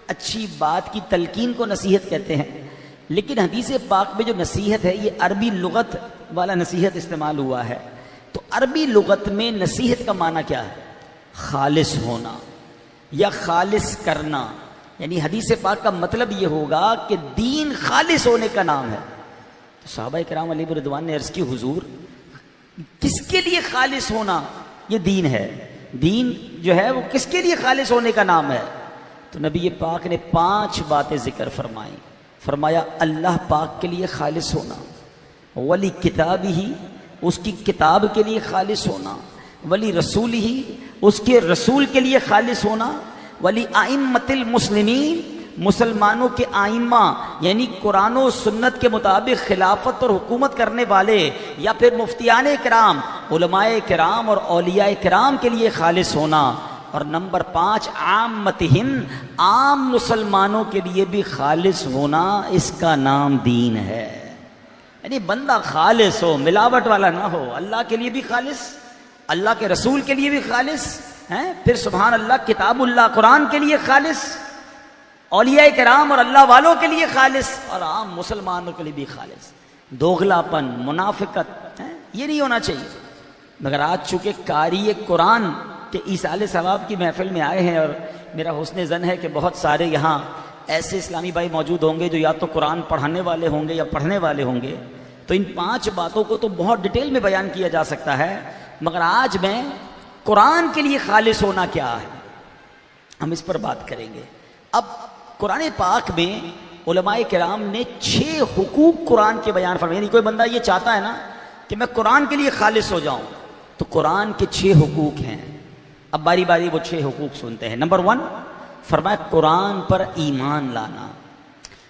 اچھی بات کی تلقین کو نصیحت کہتے ہیں، لیکن حدیث پاک میں جو نصیحت ہے یہ عربی لغت والا نصیحت استعمال ہوا ہے. تو عربی لغت میں نصیحت کا معنی کیا ہے؟ خالص ہونا یا خالص کرنا. یعنی حدیث پاک کا مطلب یہ ہوگا کہ دین خالص ہونے کا نام ہے. تو صحابہ کرام علیہ رضوان نے عرض کی حضور کس کے لیے خالص ہونا یہ دین ہے؟ دین جو ہے وہ کس کے لیے خالص ہونے کا نام ہے؟ تو نبی پاک نے 5 باتیں ذکر فرمائیں. فرمایا اللہ پاک کے لیے خالص ہونا، ولی کتاب ہی اس کی کتاب کے لیے خالص ہونا، ولی رسول ہی اس کے رسول کے لیے خالص ہونا، ولی ائمۃ المسلمین مسلمانوں کے آئمہ یعنی قرآن و سنت کے مطابق خلافت اور حکومت کرنے والے یا پھر مفتیان کرام علماء کرام اور اولیاء کرام کے لیے خالص ہونا. اور نمبر 5 عامتہم عام مسلمانوں کے لیے بھی خالص ہونا، اس کا نام دین ہے. یعنی بندہ خالص ہو، ملاوٹ والا نہ ہو، اللہ کے لیے بھی خالص، اللہ کے رسول کے لیے بھی خالص ہیں، پھر سبحان اللہ کتاب اللہ قرآن کے لیے خالص، اولیاء کرام اور اللہ والوں کے لیے خالص، اور عام مسلمانوں کے لیے بھی خالص. دوغلاپن، منافقت یہ نہیں ہونا چاہیے. مگر آج چونکہ قاری قرآن کے ایصال ثواب کی محفل میں آئے ہیں، اور میرا حسن ظن ہے کہ بہت سارے یہاں ایسے اسلامی بھائی موجود ہوں گے جو یا تو قرآن پڑھانے والے ہوں گے یا پڑھنے والے ہوں گے، تو ان 5 باتوں کو تو بہت ڈیٹیل میں بیان کیا جا سکتا ہے. مگر آج میں قرآن کے لیے خالص ہونا کیا ہے ہم اس پر بات کریں گے. اب قرآن پاک میں علماء کرام نے 6 حقوق قرآن کے بیان فرمائے. یعنی کوئی بندہ یہ چاہتا ہے نا کہ میں قرآن کے لیے خالص ہو جاؤں تو قرآن کے 6 حقوق ہیں. اب باری باری وہ 6 حقوق سنتے ہیں. نمبر 1 فرمایا قرآن پر ایمان لانا.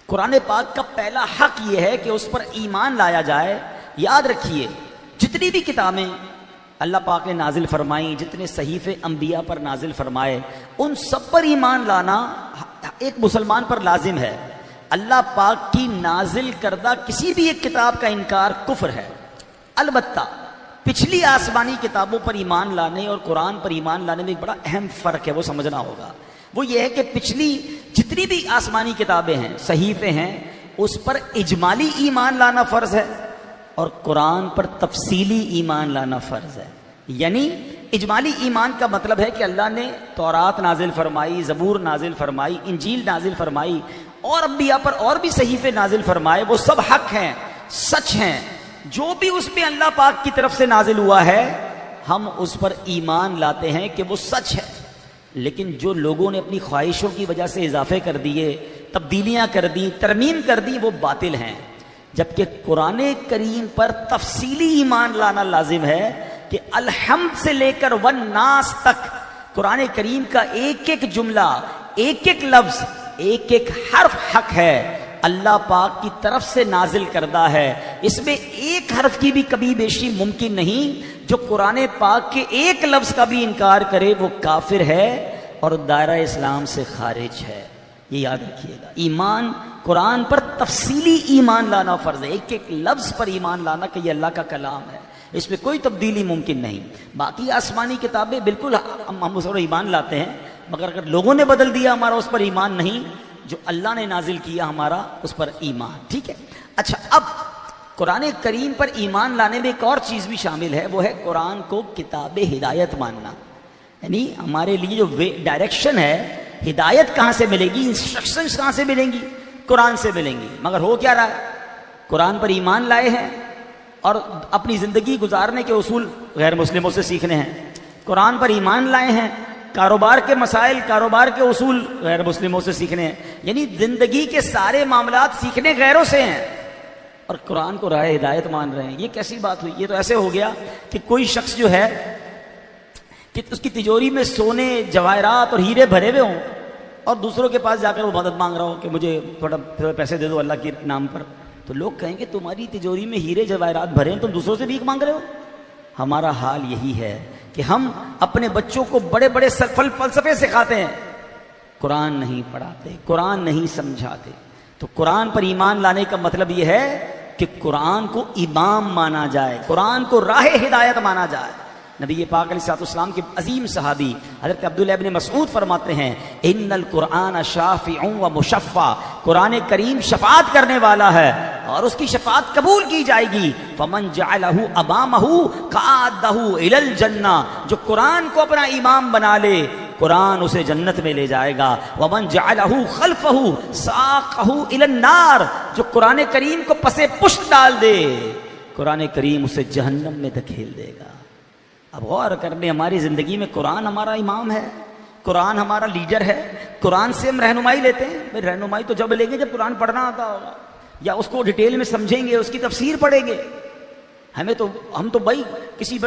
قرآن پاک کا پہلا حق یہ ہے کہ اس پر ایمان لایا جائے. یاد رکھیے جتنی بھی کتابیں اللہ پاک نے نازل فرمائی، جتنے صحیفے انبیاء پر نازل فرمائے، ان سب پر ایمان لانا ایک مسلمان پر لازم ہے. اللہ پاک کی نازل کردہ کسی بھی ایک کتاب کا انکار کفر ہے. البتہ پچھلی آسمانی کتابوں پر ایمان لانے اور قرآن پر ایمان لانے میں ایک بڑا اہم فرق ہے، وہ سمجھنا ہوگا. وہ یہ ہے کہ پچھلی جتنی بھی آسمانی کتابیں ہیں، صحیفے ہیں، اس پر اجمالی ایمان لانا فرض ہے اور قرآن پر تفصیلی ایمان لانا فرض ہے. یعنی اجمالی ایمان کا مطلب ہے کہ اللہ نے تورات نازل فرمائی، زبور نازل فرمائی، انجیل نازل فرمائی اور انبیاء پر اور بھی صحیفے نازل فرمائے، وہ سب حق ہیں، سچ ہیں. جو بھی اس میں اللہ پاک کی طرف سے نازل ہوا ہے ہم اس پر ایمان لاتے ہیں کہ وہ سچ ہے. لیکن جو لوگوں نے اپنی خواہشوں کی وجہ سے اضافے کر دیے، تبدیلیاں کر دی، ترمیم کر دی، وہ باطل ہیں. جبکہ قرآن کریم پر تفصیلی ایمان لانا لازم ہے کہ الحمد سے لے کر والناس تک قرآن کریم کا ایک ایک جملہ، ایک ایک لفظ، ایک ایک حرف حق ہے، اللہ پاک کی طرف سے نازل کردہ ہے. اس میں ایک حرف کی بھی کمی بیشی ممکن نہیں. جو قرآن پاک کے ایک لفظ کا بھی انکار کرے وہ کافر ہے اور دائرہ اسلام سے خارج ہے. یہ یاد رکھیے گا. ایمان قرآن پر تفصیلی ایمان لانا فرض ہے، ایک ایک لفظ پر ایمان لانا کہ یہ اللہ کا کلام ہے، اس میں کوئی تبدیلی ممکن نہیں. باقی آسمانی کتابیں بالکل ہم اس پر ایمان لاتے ہیں، مگر اگر لوگوں نے بدل دیا ہمارا اس پر ایمان نہیں، جو اللہ نے نازل کیا ہمارا اس پر ایمان. ٹھیک ہے. اچھا، اب قرآن کریم پر ایمان لانے میں ایک اور چیز بھی شامل ہے، وہ ہے قرآن کو کتاب ہدایت ماننا. یعنی ہمارے لیے جو ڈائریکشن ہے، ہدایت کہاں سے ملے گی، انسٹرکشنز کہاں سے ملیں گی؟ قرآن سے ملیں گی. مگر ہو کیا رہا ہے؟ قرآن پر ایمان لائے ہیں اور اپنی زندگی گزارنے کے اصول غیر مسلموں سے سیکھنے ہیں. قرآن پر ایمان لائے ہیں، کاروبار کے مسائل، کاروبار کے اصول غیر مسلموں سے سیکھنے ہیں. یعنی زندگی کے سارے معاملات سیکھنے غیروں سے ہیں اور قرآن کو راہ ہدایت مان رہے ہیں. یہ کیسی بات ہوئی؟ یہ تو ایسے ہو گیا کہ کوئی شخص جو ہے کہ اس کی تجوری میں سونے، جواہرات اور ہیرے بھرے ہوئے ہوں اور دوسروں کے پاس جا کر وہ مدد مانگ رہا ہو کہ مجھے تھوڑا پیسے دے دو اللہ کے نام پر، تو لوگ کہیں کہ تمہاری تجوری میں ہیرے جواہرات بھرے ہیں، تم دوسروں سے بھیک مانگ رہے ہو. ہمارا حال یہی ہے کہ ہم اپنے بچوں کو بڑے بڑے فلسفے سکھاتے ہیں، قرآن نہیں پڑھاتے، قرآن نہیں سمجھاتے. تو قرآن پر ایمان لانے کا مطلب یہ ہے کہ قرآن کو امام مانا جائے، قرآن کو راہ ہدایت مانا جائے. نبی پاک علیہ الصلوۃ والسلام کے عظیم صحابی حضرت عبداللہ ابن مسعود فرماتے ہیں ان القرآن شافع و مشفع، قرآن کریم شفاعت کرنے والا ہے اور اس کی شفاعت قبول کی جائے گی. فمن جعلہ امامہ قعدہ الی الجنہ، جو قرآن کو اپنا امام بنا لے قرآن اسے جنت میں لے جائے گا. ومن جعلہ خلفہ ساقہ الی النار، جو قرآن کریم کو پس پشت ڈال دے قرآن کریم اسے جہنم میں دھکیل دے گا. اب غور کرنے، ہماری زندگی میں قرآن ہمارا امام ہے، قرآن ہمارا لیڈر ہے، قرآن سے ہم رہنمائی لیتے ہیں. بھائی رہنمائی تو جب لیں گے جب قرآن پڑھنا آتا ہوگا یا اس کو ڈیٹیل میں سمجھیں گے، اس کی تفسیر پڑھیں گے. ہم تو بھائی کسی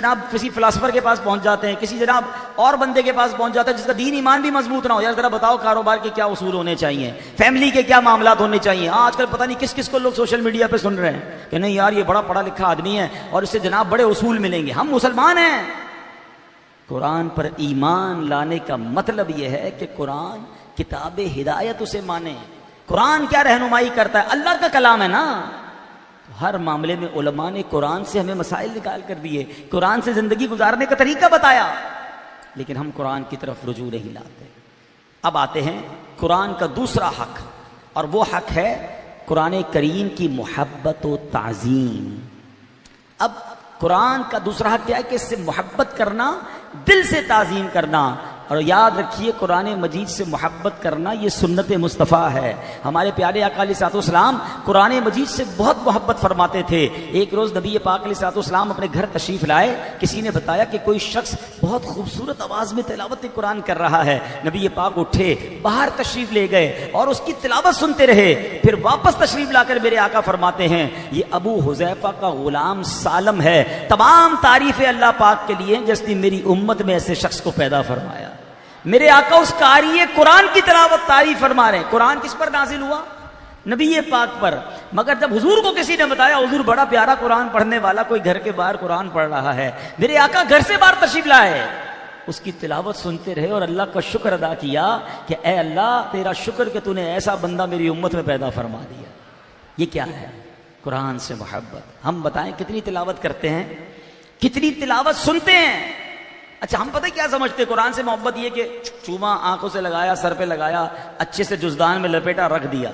فلاسفر کے پاس پہنچ جاتے ہیں، کسی جناب اور بندے کے پاس پہنچ جاتے ہیں جس کا دین ایمان بھی مضبوط نہ ہو. یار ذرا بتاؤ کاروبار کے کیا اصول ہونے چاہیے، فیملی کے کیا معاملات ہونے چاہیے. آج کل پتہ نہیں کس کو لوگ سوشل میڈیا پہ سن رہے ہیں کہ نہیں یار یہ بڑا پڑھا لکھا آدمی ہے اور اس سے جناب بڑے اصول ملیں گے. ہم مسلمان ہیں. قرآن پر ایمان لانے کا مطلب یہ ہے کہ قرآن کتاب ہدایت اسے مانیں. قرآن کیا رہنمائی کرتا ہے؟ اللہ کا کلام ہے نا. ہر معاملے میں علماء نے قرآن سے ہمیں مسائل نکال کر دیے، قرآن سے زندگی گزارنے کا طریقہ بتایا، لیکن ہم قرآن کی طرف رجوع نہیں لاتے. اب آتے ہیں قرآن کا دوسرا حق، اور وہ حق ہے قرآن کریم کی محبت و تعظیم. اب قرآن کا دوسرا حق کیا ہے کہ اس سے محبت کرنا، دل سے تعظیم کرنا. اور یاد رکھیے قرآن مجید سے محبت کرنا یہ سنت مصطفیٰ ہے. ہمارے پیارے آقا علیہ الصلوۃ والسلام قرآن مجید سے بہت محبت فرماتے تھے. ایک روز نبی پاک علیہ الصلوۃ والسلام اپنے گھر تشریف لائے. کسی نے بتایا کہ کوئی شخص بہت خوبصورت آواز میں تلاوت قرآن کر رہا ہے. نبی پاک اٹھے، باہر تشریف لے گئے اور اس کی تلاوت سنتے رہے. پھر واپس تشریف لا کر میرے آقا فرماتے ہیں یہ ابو حذیفہ کا غلام سالم ہے. تمام تعریفیں اللہ پاک کے لیے جس نے میری امت میں ایسے شخص کو پیدا فرمایا. میرے آقا اس قاری قرآن کی تلاوت تعریف فرما رہے ہیں. قرآن کس پر نازل ہوا؟ نبی پاک پر. مگر جب حضور کو کسی نے بتایا حضور بڑا پیارا قرآن پڑھنے والا کوئی گھر کے باہر قرآن پڑھ رہا ہے، میرے آقا گھر سے باہر تشریف لائے، اس کی تلاوت سنتے رہے اور اللہ کا شکر ادا کیا کہ اے اللہ تیرا شکر کہ تو نے ایسا بندہ میری امت میں پیدا فرما دیا. یہ کیا ہے؟ قرآن سے محبت. ہم بتائیں کتنی تلاوت کرتے ہیں، کتنی تلاوت سنتے ہیں. اچھا ہم پتہ کیا سمجھتے قرآن سے محبت یہ کہ چوما آنکھوں سے لگایا، سر پہ لگایا، اچھے سے جزدان میں لپیٹا رکھ دیا.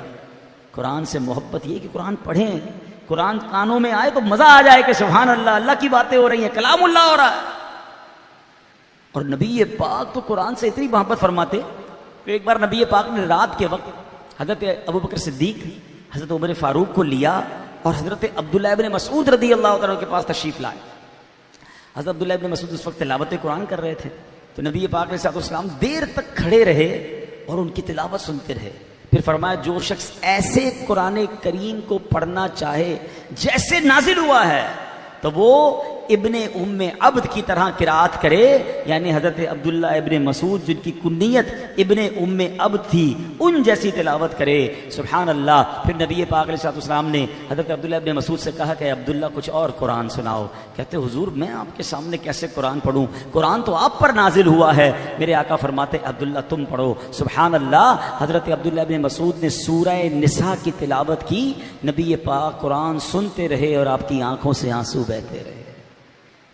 قرآن سے محبت یہ کہ قرآن پڑھیں، قرآن کانوں میں آئے تو مزہ آ جائے کہ سبحان اللہ، اللہ کی باتیں ہو رہی ہیں، کلام اللہ ہو رہا ہے. اور نبی پاک تو قرآن سے اتنی محبت فرماتے کہ ایک بار نبی پاک نے رات کے وقت حضرت ابوبکر صدیق، حضرت عمر فاروق کو لیا اور حضرت عبداللہ ابن مسعود رضی اللہ عنہ کے پاس تشریف لائے. حضرت عبداللہ ابن مسعود اس وقت تلاوت قرآن کر رہے تھے تو نبی پاک علیہ الصلوۃ والسلام دیر تک کھڑے رہے اور ان کی تلاوت سنتے رہے. پھر فرمایا جو شخص ایسے قرآن کریم کو پڑھنا چاہے جیسے نازل ہوا ہے تو وہ ابن ام عبد کی طرح قرات کرے. یعنی حضرت عبداللہ ابن مسعود جن کی کنیت ابن ام عبد تھی ان جیسی تلاوت کرے. سبحان اللہ. پھر نبی پاک علیہ الصلوۃ والسلام نے حضرت عبداللہ ابن مسعود سے کہا کہ عبداللہ کچھ اور قرآن سناؤ. کہتے حضور میں آپ کے سامنے کیسے قرآن پڑھوں، قرآن تو آپ پر نازل ہوا ہے. میرے آقا فرماتے عبداللہ تم پڑھو. سبحان اللہ. حضرت عبداللہ ابن مسعود نے سورہ نساء کی تلاوت کی. نبی پاک قرآن سنتے رہے اور آپ کی آنکھوں سے آنسو بہتے رہے.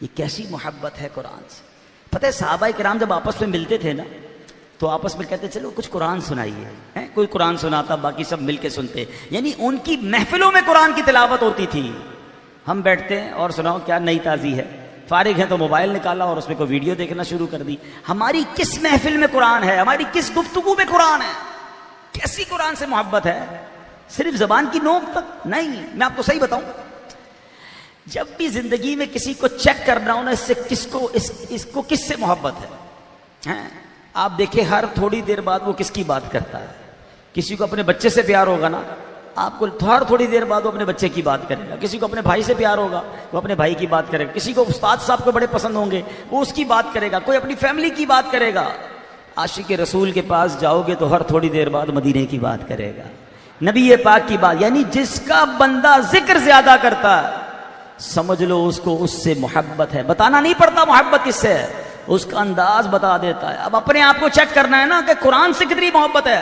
یہ کیسی محبت ہے قرآن سے. پتہ ہے صحابہ کرام جب آپس میں ملتے تھے نا تو آپس میں کہتے چلو کچھ قرآن سنائیے. کوئی قرآن سناتا، باقی سب مل کے سنتے. یعنی ان کی محفلوں میں قرآن کی تلاوت ہوتی تھی. ہم بیٹھتے ہیں اور سناؤ کیا نئی تازی ہے، فارغ ہیں تو موبائل نکالا اور اس میں کوئی ویڈیو دیکھنا شروع کر دی. ہماری کس محفل میں قرآن ہے، ہماری کس گفتگو میں قرآن ہے؟ کیسی قرآن سے محبت ہے؟ صرف زبان کی نوک تک نہیں. میں آپ کو صحیح بتاؤں، جب بھی زندگی میں کسی کو چیک کرنا ہو نا اس سے اس کو کس سے محبت ہے. آپ دیکھیں ہر تھوڑی دیر بعد وہ کس کی بات کرتا ہے. کسی کو اپنے بچے سے پیار ہوگا نا آپ کو ہر تھوڑی دیر بعد وہ اپنے بچے کی بات کرے گا. کسی کو اپنے بھائی سے پیار ہوگا وہ اپنے بھائی کی بات کرے گا. کسی کو استاد صاحب کو بڑے پسند ہوں گے وہ اس کی بات کرے گا. کوئی اپنی فیملی کی بات کرے گا. عاشق رسول کے پاس جاؤ گے تو ہر تھوڑی دیر بعد مدینے کی بات کرے گا، نبی پاک کی بات. یعنی جس کا بندہ ذکر زیادہ کرتا ہے سمجھ لو اس کو اس سے محبت ہے. بتانا نہیں پڑتا محبت کس سے ہے، اس کا انداز بتا دیتا ہے. اب اپنے آپ کو چیک کرنا ہے نا کہ قرآن سے کتنی محبت ہے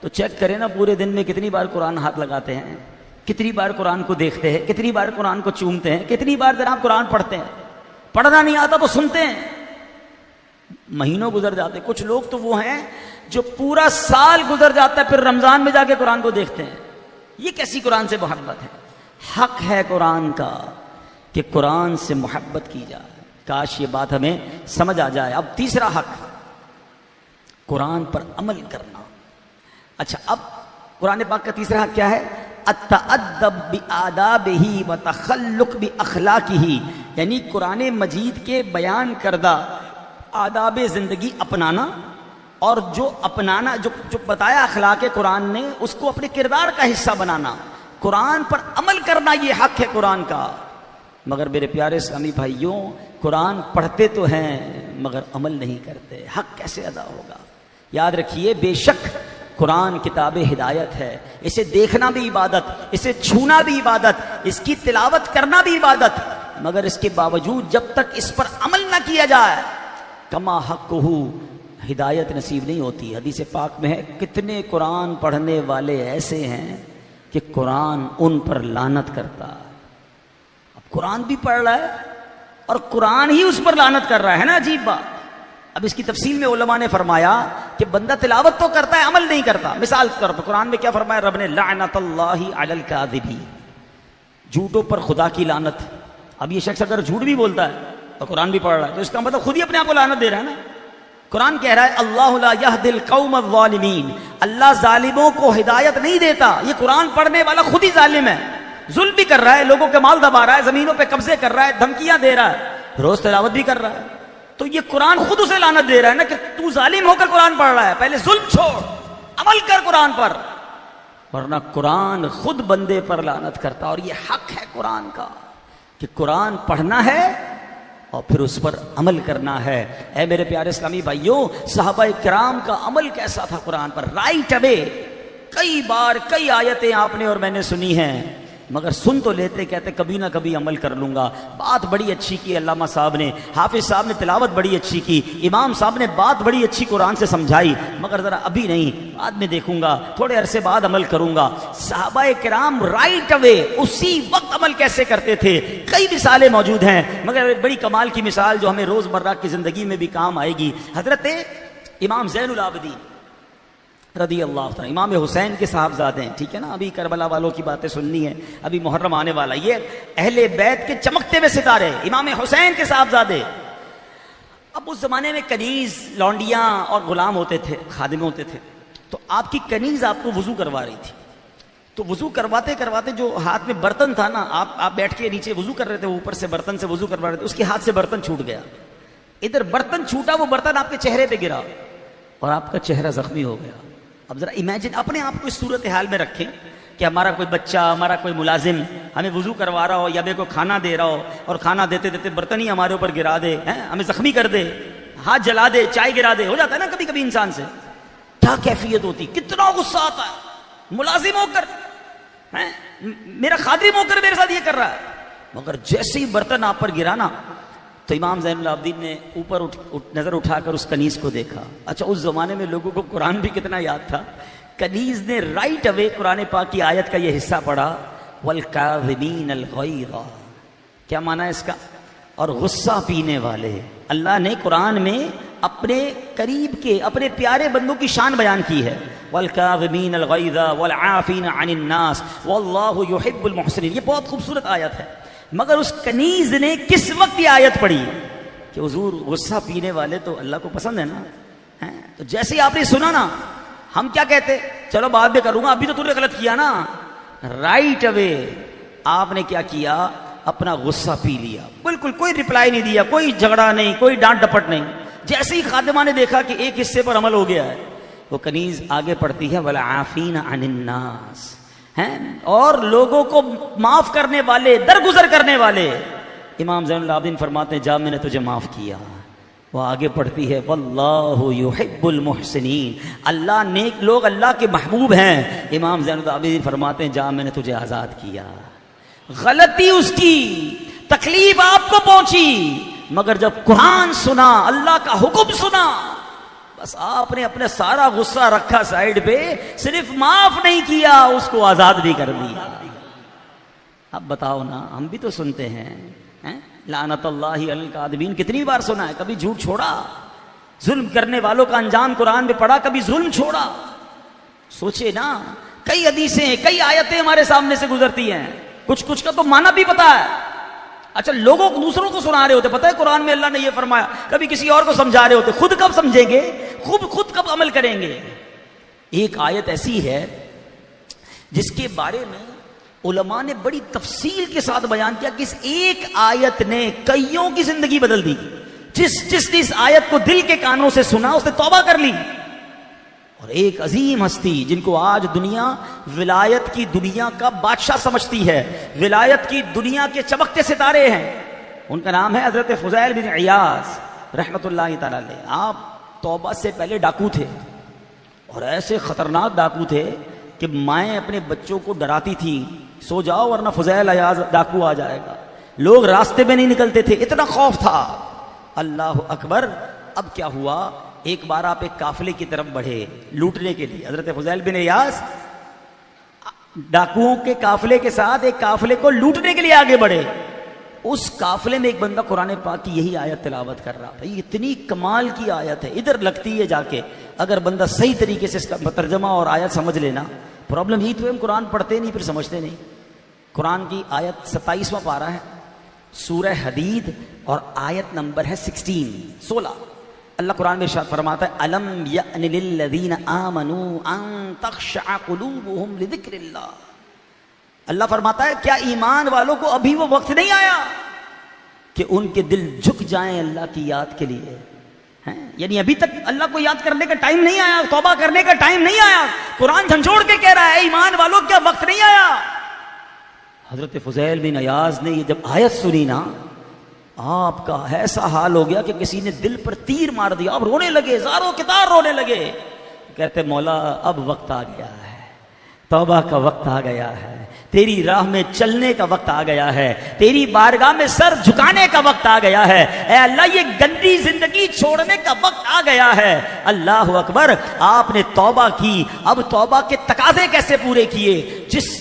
تو چیک کریں نا پورے دن میں کتنی بار قرآن ہاتھ لگاتے ہیں، کتنی بار قرآن کو دیکھتے ہیں، کتنی بار قرآن کو چومتے ہیں، کتنی بار جناب قرآن پڑھتے ہیں. پڑھنا نہیں آتا تو سنتے ہیں، مہینوں گزر جاتے. کچھ لوگ تو وہ ہیں جو پورا سال گزر جاتا ہے پھر رمضان میں جا کے قرآن کو دیکھتے ہیں. یہ کیسی قرآن سے محبت ہے؟ حق ہے قرآن کا کہ قرآن سے محبت کی جائے. کاش یہ بات ہمیں سمجھ آ جائے. اب تیسرا حق، قرآن پر عمل کرنا. اچھا، اب قرآن پاک کا تیسرا حق کیا ہے؟ التأدب بآدابہ وتخلق باخلاقہ، یعنی قرآن مجید کے بیان کردہ آداب زندگی اپنانا، اور جو اپنانا جو بتایا اخلاق قرآن نے اس کو اپنے کردار کا حصہ بنانا. قرآن پر عمل کرنا یہ حق ہے قرآن کا. مگر میرے پیارے اسلامی بھائیوں، قرآن پڑھتے تو ہیں مگر عمل نہیں کرتے. حق کیسے ادا ہوگا؟ یاد رکھیے، بے شک قرآن کتاب ہدایت ہے، اسے دیکھنا بھی عبادت، اسے چھونا بھی عبادت، اس کی تلاوت کرنا بھی عبادت. مگر اس کے باوجود جب تک اس پر عمل نہ کیا جائے کما حقہ ہدایت نصیب نہیں ہوتی. حدیث پاک میں ہے کتنے قرآن پڑھنے والے ایسے ہیں کہ قرآن ان پر لعنت کرتا. اب قرآن بھی پڑھ رہا ہے اور قرآن ہی اس پر لعنت کر رہا ہے نا، عجیب بات. اب اس کی تفصیل میں علماء نے فرمایا کہ بندہ تلاوت تو کرتا ہے عمل نہیں کرتا. مثال کے طور پر قرآن میں کیا فرمایا رب نے؟ لعنت اللہ علی الکاذبین، جھوٹوں پر خدا کی لعنت. اب یہ شخص اگر جھوٹ بھی بولتا ہے تو قرآن بھی پڑھ رہا ہے تو اس کا مطلب خود ہی اپنے آپ کو لعنت دے رہا ہے نا. قرآن کہہ رہا ہے اللہ لا یہدی القوم الظالمین، اللہ ظالموں کو ہدایت نہیں دیتا. یہ قرآن پڑھنے والا خود ہی ظالم ہے، ظلم بھی کر رہا ہے، لوگوں کے مال دبا رہا ہے، زمینوں پہ قبضے کر رہا ہے، دھمکیاں دے رہا ہے، روز تلاوت بھی کر رہا ہے. تو یہ قرآن خود اسے لعنت دے رہا ہے نا کہ تو ظالم ہو کر قرآن پڑھ رہا ہے. پہلے ظلم چھوڑ، عمل کر قرآن پر، ورنہ قرآن خود بندے پر لعنت کرتا. اور یہ حق ہے قرآن کا کہ قرآن پڑھنا ہے اور پھر اس پر عمل کرنا ہے. اے میرے پیارے اسلامی بھائیوں، صحابہ کرام کا عمل کیسا تھا قرآن پر؟ رائٹ اوے کئی بار کئی آیتیں آپ نے اور میں نے سنی ہیں، مگر سن تو لیتے، کہتے کبھی نہ کبھی عمل کر لوں گا. بات بڑی اچھی کی علامہ صاحب نے، حافظ صاحب نے تلاوت بڑی اچھی کی، امام صاحب نے بات بڑی اچھی قرآن سے سمجھائی، مگر ذرا ابھی نہیں، بعد میں دیکھوں گا، تھوڑے عرصے بعد عمل کروں گا. صحابہ کرام رائٹ اوے اسی وقت عمل کیسے کرتے تھے؟ کئی مثالیں موجود ہیں، مگر بڑی کمال کی مثال جو ہمیں روزمرہ کی زندگی میں بھی کام آئے گی، حضرت امام زین العابدین رضی اللہ تعالیٰ، امام حسین کے صاحبزادے ہیں. ٹھیک ہے نا، ابھی کربلا والوں کی باتیں سننی ہے، ابھی محرم آنے والا. یہ اہل بیت کے چمکتے ہوئے ستارے، امام حسین کے صاحبزادے. اب اس زمانے میں کنیز لونڈیاں اور غلام ہوتے تھے، خادم ہوتے تھے. تو آپ کی کنیز آپ کو وضو کروا رہی تھی، تو وضو کرواتے کرواتے جو ہاتھ میں برتن تھا نا، آپ بیٹھ کے نیچے وضو کر رہے تھے، اوپر سے برتن سے وضو کروا رہے تھے، اس کے ہاتھ سے برتن چھوٹ گیا. ادھر برتن چھوٹا، وہ برتن آپ کے چہرے پہ گرا اور آپ کا چہرہ زخمی ہو گیا. اب ذرا امیجن، اپنے آپ کو اس صورتحال میں رکھیں کہ ہمارا کوئی بچہ، ہمارا کوئی ملازم ہمیں وضو کروا رہا ہو یا ہمیں کوئی کھانا دے رہا ہو اور کھانا دیتے دیتے برتن ہی ہمارے اوپر گرا دے، ہمیں زخمی کر دے، ہاتھ جلا دے، چائے گرا دے. ہو جاتا ہے نا کبھی کبھی انسان سے. کیا کیفیت ہوتی، کتنا غصہ آتا ہے. ملازم ہو کر، میرا خادم ہو کر میرے ساتھ یہ کر رہا ہے. مگر جیسے ہی برتن آپ پر گرا نا تو امام زین العابدین نے اوپر نظر اٹھا کر اس کنیز کو دیکھا. اچھا، اس زمانے میں لوگوں کو قرآن بھی کتنا یاد تھا. کنیز نے رائٹ اوے قرآن پاک کی آیت کا یہ حصہ پڑھا، والکاظمین الغیظ. کیا معنی ہے اس کا؟ اور غصہ پینے والے. اللہ نے قرآن میں اپنے قریب کے، اپنے پیارے بندوں کی شان بیان کی ہے. والکاظمین الغیظ والعافین عن الناس واللہ یحب المحسنین. یہ بہت خوبصورت آیت ہے. مگر اس کنیز نے کس وقت یہ آیت پڑھی کہ حضور غصہ پینے والے تو اللہ کو پسند ہے نا. تو جیسے ہی آپ نے سنا نا، ہم کیا کہتے؟ چلو بعد میں کروں گا، ابھی تو نے غلط کیا نا. رائٹ اوے آپ نے کیا کیا؟ اپنا غصہ پی لیا. بالکل کوئی رپلائی نہیں دیا، کوئی جھگڑا نہیں، کوئی ڈانٹ ڈپٹ نہیں. جیسے ہی خادمہ نے دیکھا کہ ایک حصے پر عمل ہو گیا ہے، وہ کنیز آگے پڑھتی ہے، والعافین عن الناس، اور لوگوں کو معاف کرنے والے، درگزر کرنے والے. امام زین العابدین فرماتے ہیں جا میں نے تجھے معاف کیا. وہ آگے پڑھتی ہے واللہ یحب المحسنین، اللہ نیک لوگ اللہ کے محبوب ہیں. امام زین العابدین فرماتے ہیں جا میں نے تجھے آزاد کیا. غلطی اس کی، تکلیف آپ کو پہنچی، مگر جب قرآن سنا، اللہ کا حکم سنا، بس آپ نے اپنا سارا غصہ رکھا سائیڈ پہ، صرف معاف نہیں کیا، اس کو آزاد بھی کر دیا. اب بتاؤ نا، ہم بھی تو سنتے ہیں لعنت اللہ علی الکاذبین کتنی بار سنا ہے. کبھی جھوٹ چھوڑا؟ ظلم کرنے والوں کا انجام قرآن میں پڑھا. کبھی ظلم چھوڑا؟ سوچے نا, کئی حدیثیں کئی آیتیں ہمارے سامنے سے گزرتی ہیں, کچھ کا تو معنی بھی پتا ہے. اچھا لوگوں کو دوسروں کو سنا رہے ہوتے, پتہ ہے قرآن میں اللہ نے یہ فرمایا, کبھی کسی اور کو سمجھا رہے ہوتے, خود کب سمجھیں گے, خود کب عمل کریں گے. ایک آیت ایسی ہے جس کے بارے میں علماء نے بڑی تفصیل کے ساتھ بیان کیا کہ اس ایک آیت نے کئیوں کی زندگی بدل دی. جس نے اس آیت کو دل کے کانوں سے سنا اس نے توبہ کر لی. اور ایک عظیم ہستی جن کو آج دنیا ولایت کی دنیا کا بادشاہ سمجھتی ہے, ولایت کی دنیا کے چمکتے ستارے ہیں, ان کا نام ہے حضرت فضیل بن عیاض رحمت اللہ تعالی علیہ. آپ توبہ سے پہلے ڈاکو تھے, اور ایسے خطرناک ڈاکو تھے کہ مائیں اپنے بچوں کو ڈراتی تھی, سو جاؤ ورنہ فضیل عیاض ڈاکو آ جائے گا. لوگ راستے میں نہیں نکلتے تھے, اتنا خوف تھا. اللہ اکبر. اب کیا ہوا, ایک بار آپ ایک قافلے کی طرف بڑھے لوٹنے کے لیے. حضرت فضیل بن عیاض ڈاکوؤں کے قافلے کے ساتھ ایک قافلے کو لوٹنے کے لیے آگے بڑھے. اس قافلے میں ایک بندہ قرآن پاک کی یہی آیت تلاوت کر رہا تھا. یہ اتنی کمال کی آیت ہے, ادھر لگتی ہے جا کے. اگر بندہ صحیح طریقے سے اس کا ترجمہ اور آیت سمجھ لینا. پرابلم یہ تو ہم قرآن پڑھتے نہیں پھر سمجھتے نہیں. قرآن کی آیت 27واں پارہ ہے, سورہ حدید, اور آیت نمبر ہے 16. اللہ قرآن میں ارشاد فرماتا ہے, الم یأن للذین آمنوا ان تخشع قلوبہم لذکر اللہ. اللہ فرماتا ہے کیا ایمان والوں کو ابھی وہ وقت نہیں آیا کہ ان کے دل جھک جائیں اللہ کی یاد کے لیے؟ یعنی ابھی تک اللہ کو یاد کرنے کا ٹائم نہیں آیا, توبہ کرنے کا ٹائم نہیں آیا. قرآن جھنجھوڑ کے کہہ رہا ہے ایمان والوں کیا وقت نہیں آیا؟ حضرت فضیل بن عیاض نے یہ جب آیت سنی نا, آپ کا ایسا حال ہو گیا کہ کسی نے دل پر تیر مار دیا. آپ رونے لگے, زاروں کے تار رونے لگے. کہتے مولا اب وقت آ گیا ہے, توبہ کا وقت آ گیا ہے, تیری راہ میں چلنے کا وقت آ گیا ہے, تیری بارگاہ میں سر جھکانے کا وقت آ گیا ہے. اے اللہ یہ گندی زندگی چھوڑنے کا وقت آ گیا ہے. اللہ اکبر. آپ نے توبہ کی. اب توبہ کے تقاضے کیسے پورے کیے؟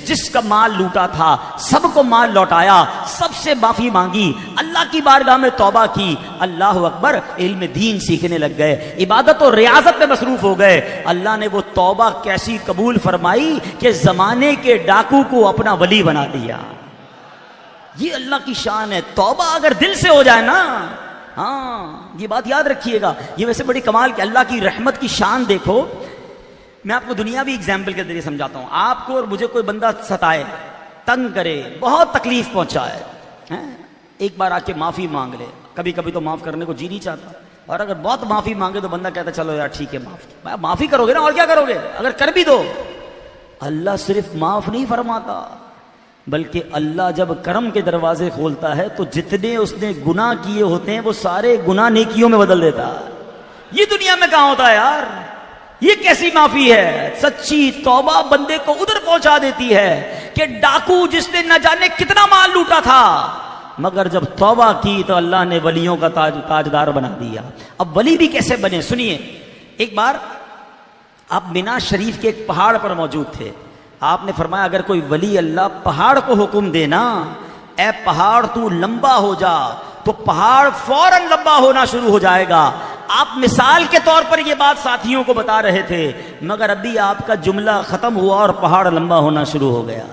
جس کا مال لوٹا تھا سب کو مال لوٹایا, سب سے معافی مانگی, اللہ کی بارگاہ میں توبہ کی. اللہ اکبر. علم دین سیکھنے لگ گئے, عبادت و ریاضت میں مصروف ہو گئے. اللہ نے وہ توبہ کیسی قبول فرمائی کہ زمانے کے ڈاکو کو اپنا ولی بنا دیا. یہ اللہ کی شان ہے. توبہ اگر دل سے ہو جائے نا, ہاں یہ بات یاد رکھیے گا. یہ ویسے بڑی کمال کہ اللہ کی رحمت کی شان دیکھو. میں آپ کو دنیاوی اگزامپل کے ذریعے سمجھاتا ہوں. آپ کو اور مجھے کوئی بندہ ستائے, تنگ کرے, بہت تکلیف پہنچائے, ایک بار آ کے معافی مانگ لے. کبھی کبھی تو معاف کرنے کو جی نہیں چاہتا, اور اگر بہت معافی مانگے تو بندہ کہتا چلو یار ٹھیک ہے معافی کرو گے نا, اور کیا کرو گے, اگر کر بھی دو. اللہ صرف معاف نہیں فرماتا, بلکہ اللہ جب کرم کے دروازے کھولتا ہے تو جتنے اس نے گناہ کیے ہوتے ہیں وہ سارے گناہ نیکیوں میں بدل دیتا ہے. یہ دنیا میں کہاں ہوتا ہے یار؟ یہ کیسی معافی ہے؟ سچی توبہ بندے کو ادھر پہنچا دیتی ہے کہ ڈاکو جس نے نہ جانے کتنا مال لوٹا تھا, مگر جب توبہ کی تو اللہ نے ولیوں کا تاجدار بنا دیا. اب ولی بھی کیسے بنے سنیے. ایک بار آپ مینا شریف کے ایک پہاڑ پر موجود تھے. آپ نے فرمایا اگر کوئی ولی اللہ پہاڑ کو حکم دے نا, اے پہاڑ تو لمبا ہو جا, تو پہاڑ فوراً لمبا ہونا شروع ہو جائے گا. آپ مثال کے طور پر یہ بات ساتھیوں کو بتا رہے تھے, مگر ابھی آپ کا جملہ ختم ہوا اور پہاڑ لمبا ہونا شروع ہو گیا.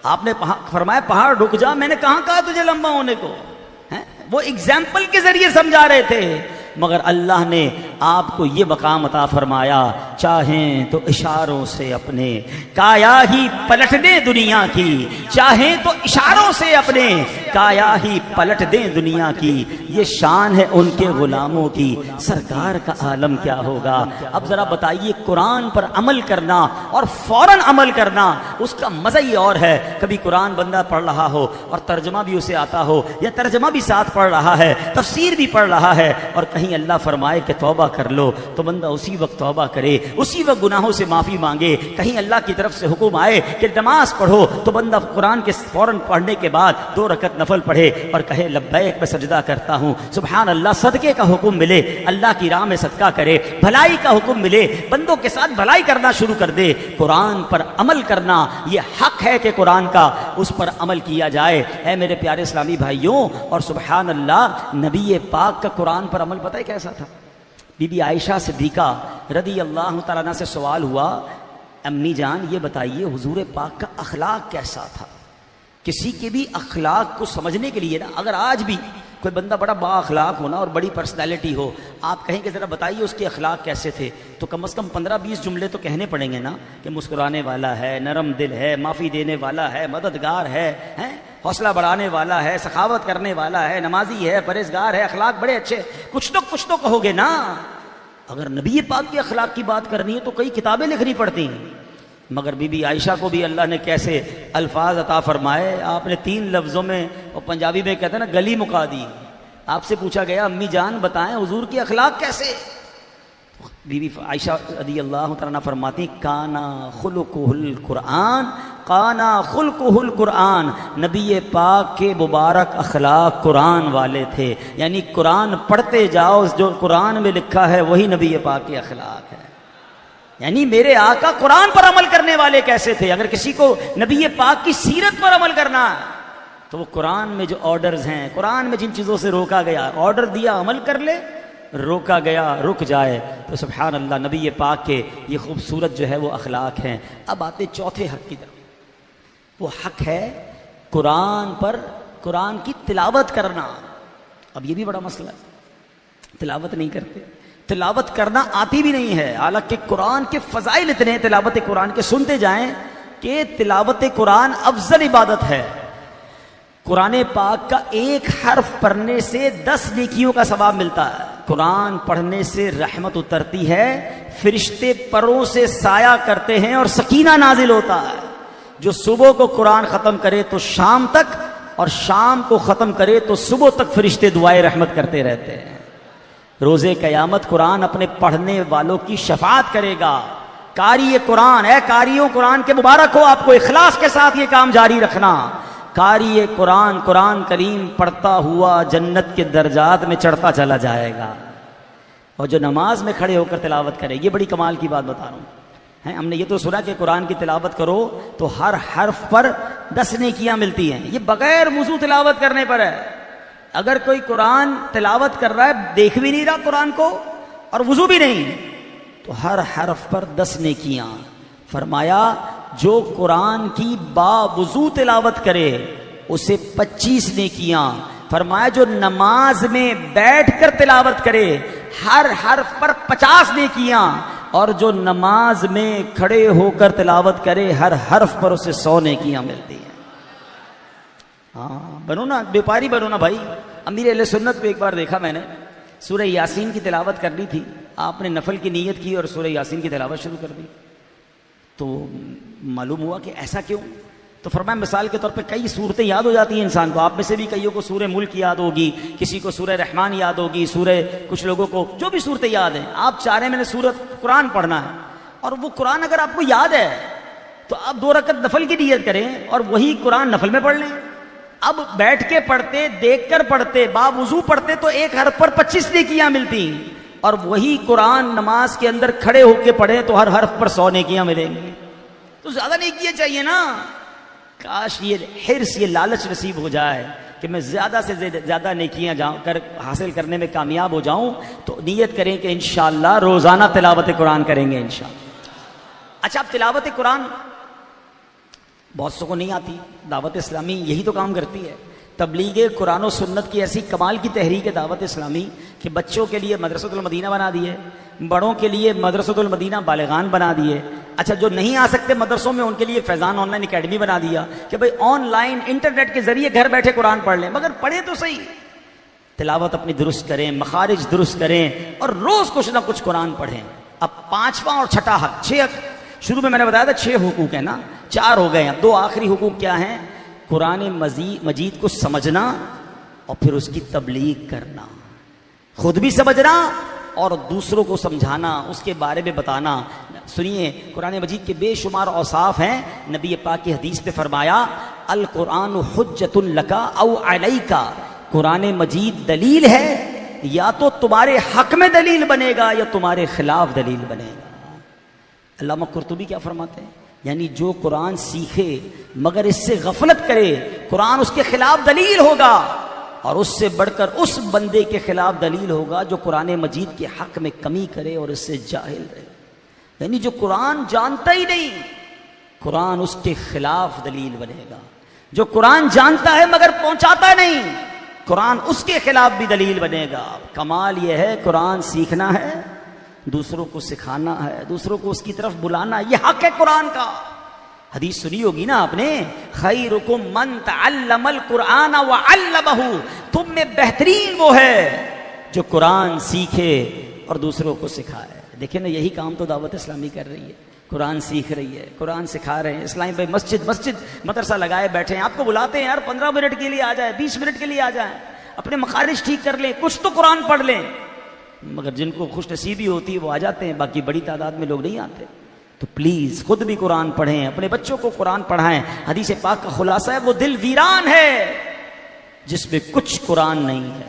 آپ نے فرمایا پہاڑ رک جا. میں نے کہاں کہا تجھے لمبا ہونے کو؟ وہ ایگزامپل کے ذریعے سمجھا رہے تھے, مگر اللہ نے آپ کو یہ مقام عطا فرمایا, چاہیں تو اشاروں سے اپنے کایا ہی پلٹ دیں دنیا کی, چاہیں تو اشاروں سے اپنے کایا ہی پلٹ دیں دنیا کی. یہ شان ہے ان کے غلاموں کی, سرکار کا عالم کیا ہوگا. اب ذرا بتائیے, قرآن پر عمل کرنا اور فوراً عمل کرنا, اس کا مزہ ہی اور ہے. کبھی قرآن بندہ پڑھ رہا ہو اور ترجمہ بھی اسے آتا ہو, یا ترجمہ بھی ساتھ پڑھ رہا ہے, تفسیر بھی پڑھ رہا ہے, اور کہیں اللہ فرمائے کہ توبہ کر لو تو بندہ اسی وقت توبہ کرے، اسی وقت گناہوں سے معافی مانگے۔ کہیں اللہ کی طرف سے حکم آئے کہ نماز پڑھو تو بندہ قرآن کے فوراً پڑھنے کے بعد 2 رکعت نفل پڑھے اور کہے لبیک میں سجدہ کرتا ہوں، سبحان اللہ، صدقے کا حکم ملے، اللہ کی راہ میں صدقہ کرے، بھلائی کا حکم ملے، بندوں کے ساتھ بھلائی کرنا شروع کر دے۔ قرآن پر عمل کرنا یہ حق ہے کہ قرآن کا اس پر عمل کیا جائے۔ اے میرے پیارے اسلامی بھائیوں، اور سبحان اللہ، نبی پاک کا قرآن پر عمل پتہ ہے کیسا تھا؟ بی بی عائشہ صدیقہ رضی اللہ تعالیٰ عنہ سے سوال ہوا، امی جان یہ بتائیے حضور پاک کا اخلاق کیسا تھا؟ کسی کے بھی اخلاق کو سمجھنے کے لیے نا، اگر آج بھی کوئی بندہ بڑا با اخلاق ہونا اور بڑی پرسنالٹی ہو، آپ کہیں کہ ذرا بتائیے اس کے اخلاق کیسے تھے، تو کم از کم 15-20 جملے تو کہنے پڑیں گے نا، کہ مسکرانے والا ہے، نرم دل ہے، معافی دینے والا ہے، مددگار ہے، حوصلہ بڑھانے والا ہے، سخاوت کرنے والا ہے، نمازی ہے، پرہیزگار ہے، اخلاق بڑے اچھے، کچھ تو کہو گے نا۔ اگر نبی پاک کے اخلاق کی بات کرنی ہے تو کئی کتابیں لکھنی پڑتی ہیں، مگر بی بی عائشہ کو بھی اللہ نے کیسے الفاظ عطا فرمائے، آپ نے 3 لفظوں میں، اور پنجابی میں کہتے ہیں نا، گلی مکا دی۔ آپ سے پوچھا گیا امی جان بتائیں حضور کے اخلاق کیسے؟ بی بی عائشہ رضی اللہ تعالیٰ فرماتی کانا خلقہ القرآن، کانا خلقہ القرآن، نبی پاک کے مبارک اخلاق قرآن والے تھے، یعنی قرآن پڑھتے جاؤ، جو قرآن میں لکھا ہے وہی نبی پاک کے اخلاق ہے۔ یعنی میرے آقا قرآن پر عمل کرنے والے کیسے تھے؟ اگر کسی کو نبی پاک کی سیرت پر عمل کرنا ہے تو وہ قرآن میں جو آرڈرز ہیں، قرآن میں جن چیزوں سے روکا گیا، آرڈر دیا عمل کر لے، روکا گیا رک جائے، تو سبحان اللہ نبی پاک کے یہ خوبصورت جو ہے وہ اخلاق ہیں۔ اب آتے چوتھے حق کی طرف، وہ حق ہے قرآن پر قرآن کی تلاوت کرنا۔ اب یہ بھی بڑا مسئلہ ہے، تلاوت نہیں کرتے، تلاوت کرنا آتی بھی نہیں ہے، حالانکہ قرآن کے فضائل اتنے ہیں تلاوت قرآن کے، سنتے جائیں کہ تلاوت قرآن افضل عبادت ہے۔ قرآن پاک کا 1 حرف پڑھنے سے 10 نیکیوں کا ثواب ملتا ہے۔ قرآن پڑھنے سے رحمت اترتی ہے، فرشتے پروں سے سایہ کرتے ہیں اور سکینہ نازل ہوتا ہے۔ جو صبح کو قرآن ختم کرے تو شام تک، اور شام کو ختم کرے تو صبح تک فرشتے دعائے رحمت کرتے رہتے ہیں۔ روز قیامت قرآن اپنے پڑھنے والوں کی شفاعت کرے گا۔ قاری قرآن، اے قاریوں قرآن کے مبارک ہو، آپ کو اخلاص کے ساتھ یہ کام جاری رکھنا۔ قاری قرآن قرآن کریم پڑھتا ہوا جنت کے درجات میں چڑھتا چلا جائے گا، اور جو نماز میں کھڑے ہو کر تلاوت کرے، یہ بڑی کمال کی بات بتا رہا ہوں۔ ہم نے یہ تو سنا کہ قرآن کی تلاوت کرو تو ہر حرف پر 10 نیکیاں ملتی ہیں، یہ بغیر وضو تلاوت کرنے پر ہے۔ اگر کوئی قرآن تلاوت کر رہا ہے، دیکھ بھی نہیں رہا قرآن کو اور وضو بھی نہیں، تو ہر حرف پر 10 نیکیاں۔ فرمایا جو قرآن کی باوضو تلاوت کرے اسے 25 نیکیاں۔ فرمایا جو نماز میں بیٹھ کر تلاوت کرے ہر حرف پر 50 نیکیاں، اور جو نماز میں کھڑے ہو کر تلاوت کرے ہر حرف پر اسے 100 نیکیاں ملتی ہیں۔ ہاں بنو نا، بیپاری بنو نا بھائی۔ امیر اہل سنت کو ایک بار دیکھا میں نے، سورہ یاسین کی تلاوت کرنی تھی، آپ نے نفل کی نیت کی اور سورہ یاسین کی تلاوت شروع کر دی، تو معلوم ہوا کہ ایسا کیوں؟ تو فرمایا مثال کے طور پہ کئی صورتیں یاد ہو جاتی ہیں انسان کو، آپ میں سے بھی کئیوں کو سورہ ملک یاد ہوگی، کسی کو سورہ رحمان یاد ہوگی، کچھ لوگوں کو جو بھی صورتیں یاد ہیں، آپ چاہ رہے ہیں میں نے سورت قرآن پڑھنا ہے، اور وہ قرآن اگر آپ کو یاد ہے تو آپ 2 رکعت نفل کی نیت کریں اور وہی قرآن نفل میں پڑھ لیں۔ اب بیٹھ کے پڑھتے، دیکھ کر پڑھتے، باوضو پڑھتے تو 1 حرف پر 25 نیکیاں ملتی، اور وہی قرآن نماز کے اندر کھڑے ہو کے پڑھیں تو ہر حرف پر 100 نیکیاں ملیں گی۔ تو زیادہ نیکیاں چاہیے نا۔ کاش یہ حرص، یہ لالچ نصیب ہو جائے کہ میں زیادہ سے زیادہ نیکیاں حاصل کرنے میں کامیاب ہو جاؤں، تو نیت کریں کہ انشاءاللہ روزانہ تلاوت قرآن کریں گے انشاءاللہ۔ اچھا، اب تلاوت قرآن بہت سو کو نہیں آتی، دعوت اسلامی یہی تو کام کرتی ہے۔ تبلیغ قرآن و سنت کی ایسی کمال کی تحریک ہے دعوت اسلامی کہ بچوں کے لیے مدرسۃ المدینہ بنا دیے، بڑوں کے لیے مدرسۃ المدینہ بالغان بنا دیے۔ اچھا، جو نہیں آ سکتے مدرسوں میں ان کے لیے فیضان آن لائن اکیڈمی بنا دیا کہ بھئی آن لائن انٹرنیٹ کے ذریعے گھر بیٹھے قرآن پڑھ لیں، مگر پڑھیں تو صحیح، تلاوت اپنی درست کریں، مخارج درست کریں، اور روز کچھ نہ کچھ قرآن پڑھیں۔ اب 5واں اور 6ٹھا حق، 6 حق شروع میں نے بتایا تھا 6 حقوق ہیں نا، 4 ہو گئے ہیں، 2 آخری حقوق کیا ہیں؟ قرآن مجید کو سمجھنا اور پھر اس کی تبلیغ کرنا، خود بھی سمجھنا اور دوسروں کو سمجھانا، اس کے بارے میں بتانا۔ سنیے قرآن مجید کے بے شمار اوصاف ہیں۔ نبی پاک کی حدیث میں فرمایا القرآن حجۃ لک او علیک، قرآن مجید دلیل ہے، یا تو تمہارے حق میں دلیل بنے گا یا تمہارے خلاف دلیل بنے گا۔ علامہ قرطبی کیا فرماتے ہیں؟ یعنی جو قرآن سیکھے مگر اس سے غفلت کرے، قرآن اس کے خلاف دلیل ہوگا، اور اس سے بڑھ کر اس بندے کے خلاف دلیل ہوگا جو قرآن مجید کے حق میں کمی کرے اور اس سے جاہل رہے۔ یعنی جو قرآن جانتا ہی نہیں، قرآن اس کے خلاف دلیل بنے گا۔ جو قرآن جانتا ہے مگر پہنچاتا نہیں، قرآن اس کے خلاف بھی دلیل بنے گا۔ کمال یہ ہے قرآن سیکھنا ہے، دوسروں کو سکھانا ہے، دوسروں کو اس کی طرف بلانا، یہ حق ہے قرآن کا۔ حدیث سنی ہوگی نا آپ نے، خیرکم من تعلم القرآن وعلمہ، تم میں بہترین وہ ہے جو قرآن سیکھے اور دوسروں کو سکھائے۔ دیکھیں نا، یہی کام تو دعوت اسلامی کر رہی ہے، قرآن سیکھ رہی ہے، قرآن سکھا رہے ہیں۔ اسلامی بھائی مسجد مدرسہ لگائے بیٹھے ہیں، آپ کو بلاتے ہیں یار 15 منٹ کے لیے آ جائے، 20 منٹ کے لیے آ جائیں، اپنے مخارج ٹھیک کر لیں، کچھ تو قرآن پڑھ لیں۔ مگر جن کو خوش نصیبی ہوتی ہے وہ آ جاتے ہیں، باقی بڑی تعداد میں لوگ نہیں آتے۔ تو پلیز خود بھی قرآن پڑھیں، اپنے بچوں کو قرآن پڑھائیں۔ حدیث پاک کا خلاصہ ہے وہ دل ویران ہے جس میں کچھ قرآن نہیں ہے۔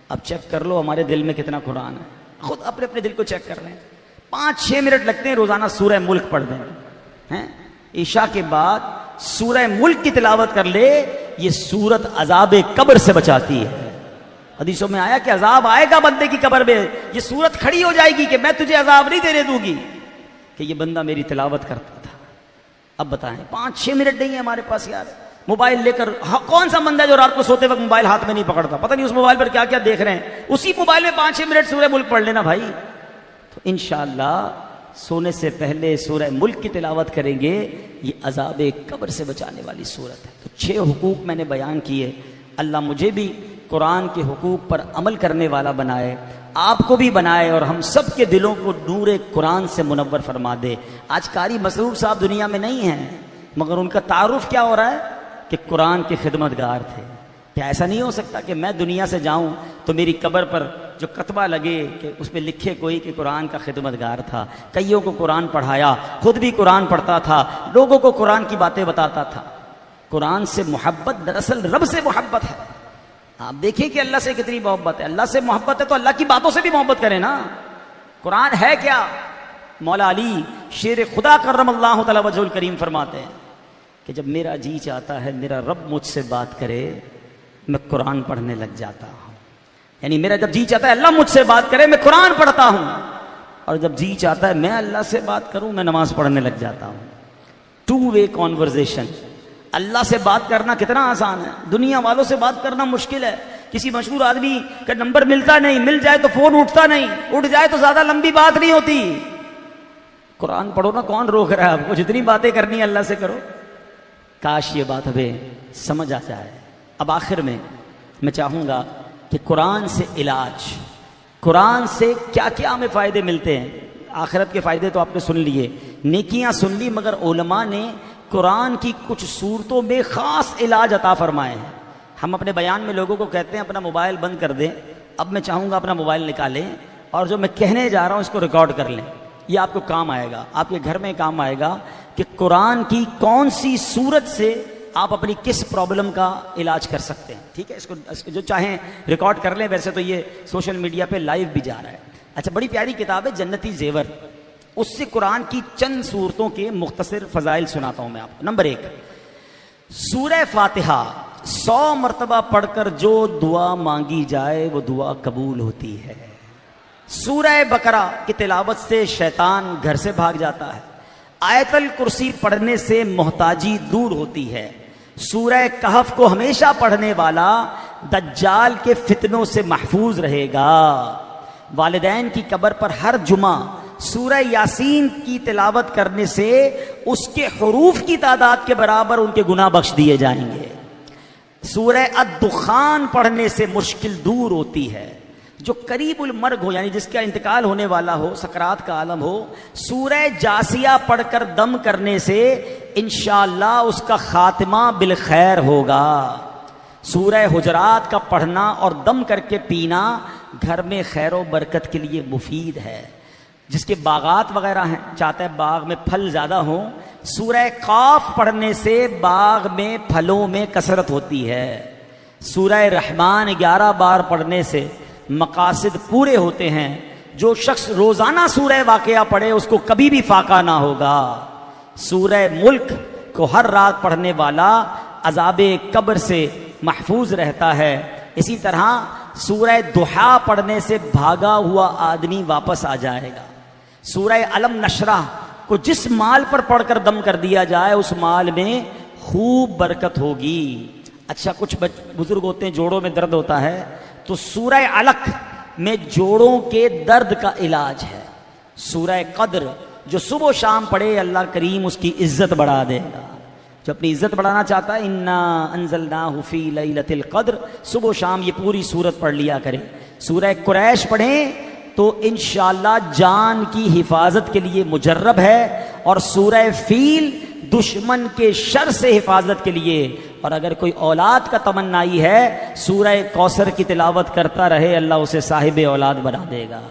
اب چیک کر لو ہمارے دل میں کتنا قرآن ہے، خود اپنے دل کو چیک کر لیں۔ 5-6 منٹ لگتے ہیں روزانہ سورہ ملک پڑھ دیں، عشاء کے بعد سورہ ملک کی تلاوت کر لے، یہ سورت عذاب قبر سے بچاتی ہے۔ حدیثوں میں آیا کہ عذاب آئے گا بندے کی قبر میں، یہ سورت کھڑی ہو جائے گی کہ میں تجھے عذاب نہیں دینے دوں گی کہ یہ بندہ میری تلاوت کرتا تھا۔ اب بتائیں 5-6 منٹ نہیں ہے ہمارے پاس یار، موبائل لے کر کون سا بندہ ہے جو رات کو سوتے وقت موبائل ہاتھ میں نہیں پکڑتا؟ پتہ نہیں اس موبائل پر کیا کیا دیکھ رہے ہیں، اسی موبائل میں 5-6 منٹ سورہ ملک پڑھ لینا بھائی۔ تو انشاءاللہ سونے سے پہلے سورہ ملک کی تلاوت کریں گے، یہ عذاب قبر سے بچانے والی سورت ہے۔ تو 6 حقوق میں نے بیان کیے، اللہ مجھے بھی قرآن کے حقوق پر عمل کرنے والا بنائے، آپ کو بھی بنائے، اور ہم سب کے دلوں کو نور قرآن سے منور فرما دے۔ آج قاری مسرور صاحب دنیا میں نہیں ہیں، مگر ان کا تعارف کیا ہو رہا ہے کہ قرآن کے خدمتگار تھے۔ کیا ایسا نہیں ہو سکتا کہ میں دنیا سے جاؤں تو میری قبر پر جو کتبہ لگے کہ اس پہ لکھے کوئی کہ قرآن کا خدمتگار تھا، کئیوں کو قرآن پڑھایا، خود بھی قرآن پڑھتا تھا، لوگوں کو قرآن کی باتیں بتاتا تھا۔ قرآن سے محبت دراصل رب سے محبت ہے۔ آپ دیکھیں کہ اللہ سے کتنی محبت ہے، اللہ سے محبت ہے تو اللہ کی باتوں سے بھی محبت کریں نا۔ قرآن ہے کیا؟ مولا علی شیر خدا کرم اللہ تعالی وجہ الکریم فرماتے ہیں کہ جب میرا جی چاہتا ہے میرا رب مجھ سے بات کرے، میں قرآن پڑھنے لگ جاتا ہوں۔ یعنی میرا جب جی چاہتا ہے اللہ مجھ سے بات کرے، میں قرآن پڑھتا ہوں، اور جب جی چاہتا ہے میں اللہ سے بات کروں، میں نماز پڑھنے لگ جاتا ہوں۔ 2 وے کنورزیشن۔ اللہ سے بات کرنا کتنا آسان ہے، دنیا والوں سے بات کرنا مشکل ہے۔ کسی مشہور آدمی کا نمبر ملتا نہیں، مل جائے تو فون اٹھتا نہیں، اٹھ جائے تو زیادہ لمبی بات نہیں ہوتی۔ قرآن پڑھو نا، کون روک رہا ہے آپ کو؟ جتنی باتیں کرنی ہے اللہ سے کرو۔ کاش یہ بات ہمیں سمجھ آ جائے۔ اب آخر میں میں چاہوں گا کہ قرآن سے علاج، قرآن سے کیا کیا ہمیں فائدے ملتے ہیں۔ آخرت کے فائدے تو آپ نے سن لیے، نیکیاں سن لی، مگر علماء نے قرآن کی کچھ صورتوں میں خاص علاج عطا فرمائے ہیں۔ ہم اپنے بیان میں لوگوں کو کہتے ہیں اپنا موبائل بند کر دیں، اب میں چاہوں گا اپنا موبائل نکالیں اور جو میں کہنے جا رہا ہوں اس کو ریکارڈ کر لیں۔ یہ آپ کو کام آئے گا، آپ کے گھر میں کام آئے گا کہ قرآن کی کون سی صورت سے آپ اپنی کس پرابلم کا علاج کر سکتے ہیں۔ ٹھیک ہے، اس کو جو چاہیں ریکارڈ کر لیں، ویسے تو یہ سوشل میڈیا پہ لائیو بھی جا رہا ہے۔ اچھا، بڑی پیاری کتاب ہے جنتی زیور، اس سے قرآن کی چند صورتوں کے مختصر فضائل سناتا ہوں میں آپ کو۔ نمبر 1، سورہ فاتحہ 100 مرتبہ پڑھ کر جو دعا مانگی جائے وہ دعا قبول ہوتی ہے۔ سورہ بقرہ کی تلاوت سے شیطان گھر سے بھاگ جاتا ہے۔ آیت الکرسی پڑھنے سے محتاجی دور ہوتی ہے۔ سورہ کہف کو ہمیشہ پڑھنے والا دجال کے فتنوں سے محفوظ رہے گا۔ والدین کی قبر پر ہر جمعہ سورہ یاسین کی تلاوت کرنے سے اس کے حروف کی تعداد کے برابر ان کے گناہ بخش دیے جائیں گے۔ سورہ الدخان پڑھنے سے مشکل دور ہوتی ہے۔ جو قریب المرگ ہو، یعنی جس کا انتقال ہونے والا ہو، سکرات کا عالم ہو، سورہ جاسیہ پڑھ کر دم کرنے سے انشاءاللہ اس کا خاتمہ بالخیر ہوگا۔ سورہ حجرات کا پڑھنا اور دم کر کے پینا گھر میں خیر و برکت کے لیے مفید ہے. جس کے باغات وغیرہ ہیں، چاہتا ہے باغ میں پھل زیادہ ہوں، سورہ قاف پڑھنے سے باغ میں پھلوں میں کثرت ہوتی ہے. سورہ رحمان 11 بار پڑھنے سے مقاصد پورے ہوتے ہیں. جو شخص روزانہ سورہ واقعہ پڑھے اس کو کبھی بھی فاقہ نہ ہوگا. سورہ ملک کو ہر رات پڑھنے والا عذاب قبر سے محفوظ رہتا ہے. اسی طرح سورہ ضحیٰ پڑھنے سے بھاگا ہوا آدمی واپس آ جائے گا. سورہ علم نشرح کو جس مال پر پڑھ کر دم کر دیا جائے اس مال میں خوب برکت ہوگی. اچھا، کچھ بزرگ ہوتے ہیں جوڑوں میں درد ہوتا ہے تو سورہ علق میں جوڑوں کے درد کا علاج ہے. سورہ قدر جو صبح و شام پڑھے اللہ کریم اس کی عزت بڑھا دے گا. جو اپنی عزت بڑھانا چاہتا ہے انا انزلناہ فی لیلۃ القدر، صبح و شام یہ پوری سورت پڑھ لیا کرے. سورہ قریش پڑھیں تو انشاءاللہ جان کی حفاظت کے لیے مجرب ہے. اور سورہ فیل دشمن کے شر سے حفاظت کے لیے. اور اگر کوئی اولاد کا تمنائی ہے سورہ کوثر کی تلاوت کرتا رہے، اللہ اسے صاحب اولاد بنا دے گا.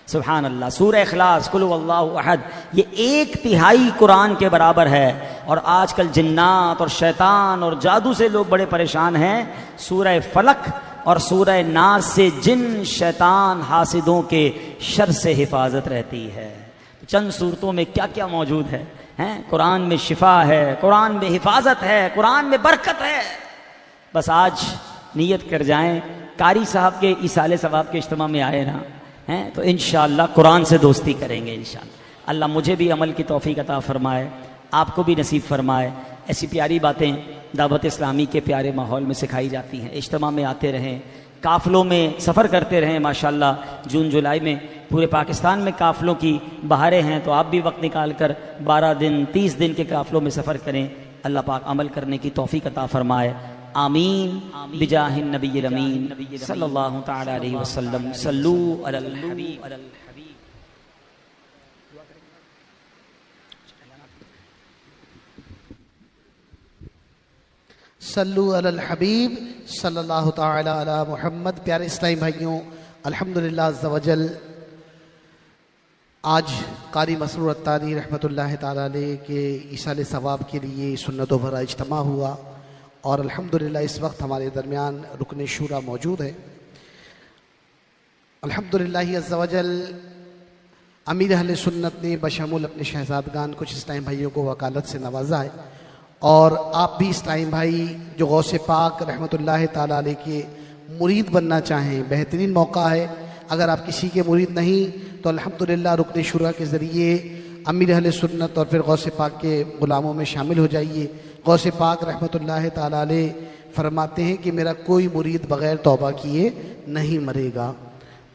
سبحان اللہ. سورہ اخلاص قل هو اللہ احد یہ 1/3 قرآن کے برابر ہے. اور آج کل جنات اور شیطان اور جادو سے لوگ بڑے پریشان ہیں. سورہ فلق اور سورہ ناس سے جن شیطان حاسدوں کے شر سے حفاظت رہتی ہے. چند صورتوں میں کیا کیا موجود ہے. قرآن میں شفا ہے، قرآن میں حفاظت ہے، قرآن میں برکت ہے. بس آج نیت کر جائیں. قاری صاحب کے ایصال ثواب کے اجتماع میں آئے نا تو انشاءاللہ قرآن سے دوستی کریں گے انشاءاللہ. اللہ مجھے بھی عمل کی توفیق عطا فرمائے، آپ کو بھی نصیب فرمائے. ایسی پیاری باتیں دعوت اسلامی کے پیارے ماحول میں سکھائی جاتی ہیں. اجتماع میں آتے رہیں، قافلوں میں سفر کرتے رہیں. ماشاءاللہ جون جولائی میں پورے پاکستان میں قافلوں کی بہاریں ہیں، تو آپ بھی وقت نکال کر 12 دن 30 دن کے قافلوں میں سفر کریں. اللہ پاک عمل کرنے کی توفیق عطا فرمائے. آمین بجاہ النبی الامین صلی اللہ تعالی علیہ وسلم. صلو علی الحبیب. صلو علی الحبیب صلی اللہ تعالی علی محمد. پیارے اسلامی بھائیوں، الحمدللہ عز و جل آج قاری مسرور عطاری رحمۃ اللہ تعالی علیہ کے ایصال ثواب کے لیے سنتوں بھرا اجتماع ہوا. اور الحمدللہ اس وقت ہمارے درمیان رکن شورا موجود ہے. الحمدللہ عز و جل امیر اہل سنت نے بشمول اپنے شہزادگان کچھ اسلامی بھائیوں کو وکالت سے نوازا ہے. اور آپ بھی اسلامی بھائی جو غوث پاک رحمۃ اللہ تعالیٰ علیہ کے مرید بننا چاہیں، بہترین موقع ہے. اگر آپ کسی کے مرید نہیں تو الحمدللہ رکن شورا کے ذریعے امیر اہل سنت اور پھر غوث پاک کے غلاموں میں شامل ہو جائیے. غوث پاک رحمۃ اللہ تعالیٰ علیہ فرماتے ہیں کہ میرا کوئی مرید بغیر توبہ کیے نہیں مرے گا.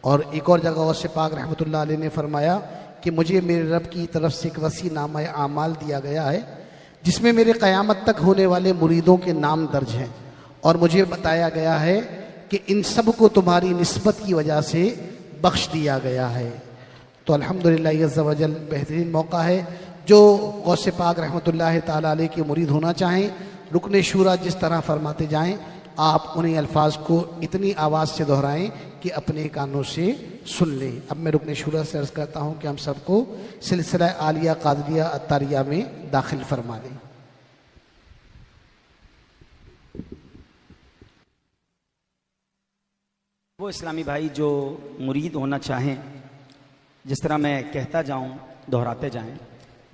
اور ایک اور جگہ غوث پاک رحمۃ اللہ علیہ نے فرمایا کہ مجھے میرے رب کی طرف سے ایک وسیع نامہ اعمال دیا گیا ہے جس میں میرے قیامت تک ہونے والے مریدوں کے نام درج ہیں، اور مجھے بتایا گیا ہے کہ ان سب کو تمہاری نسبت کی وجہ سے بخش دیا گیا ہے. تو الحمدللہ عز و جل بہترین موقع ہے. جو غوث پاک رحمۃ اللہ تعالیٰ علیہ کے مرید ہونا چاہیں، رکن شورا جس طرح فرماتے جائیں، آپ انہیں الفاظ کو اتنی آواز سے دہرائیں کہ اپنے کانوں سے سن لیں. اب میں رکن شورا سے عرض کرتا ہوں کہ ہم سب کو سلسلہ عالیہ قادریہ عطاریہ میں داخل فرما دیں. وہ اسلامی بھائی جو مرید ہونا چاہیں، جس طرح میں کہتا جاؤں دہراتے جائیں.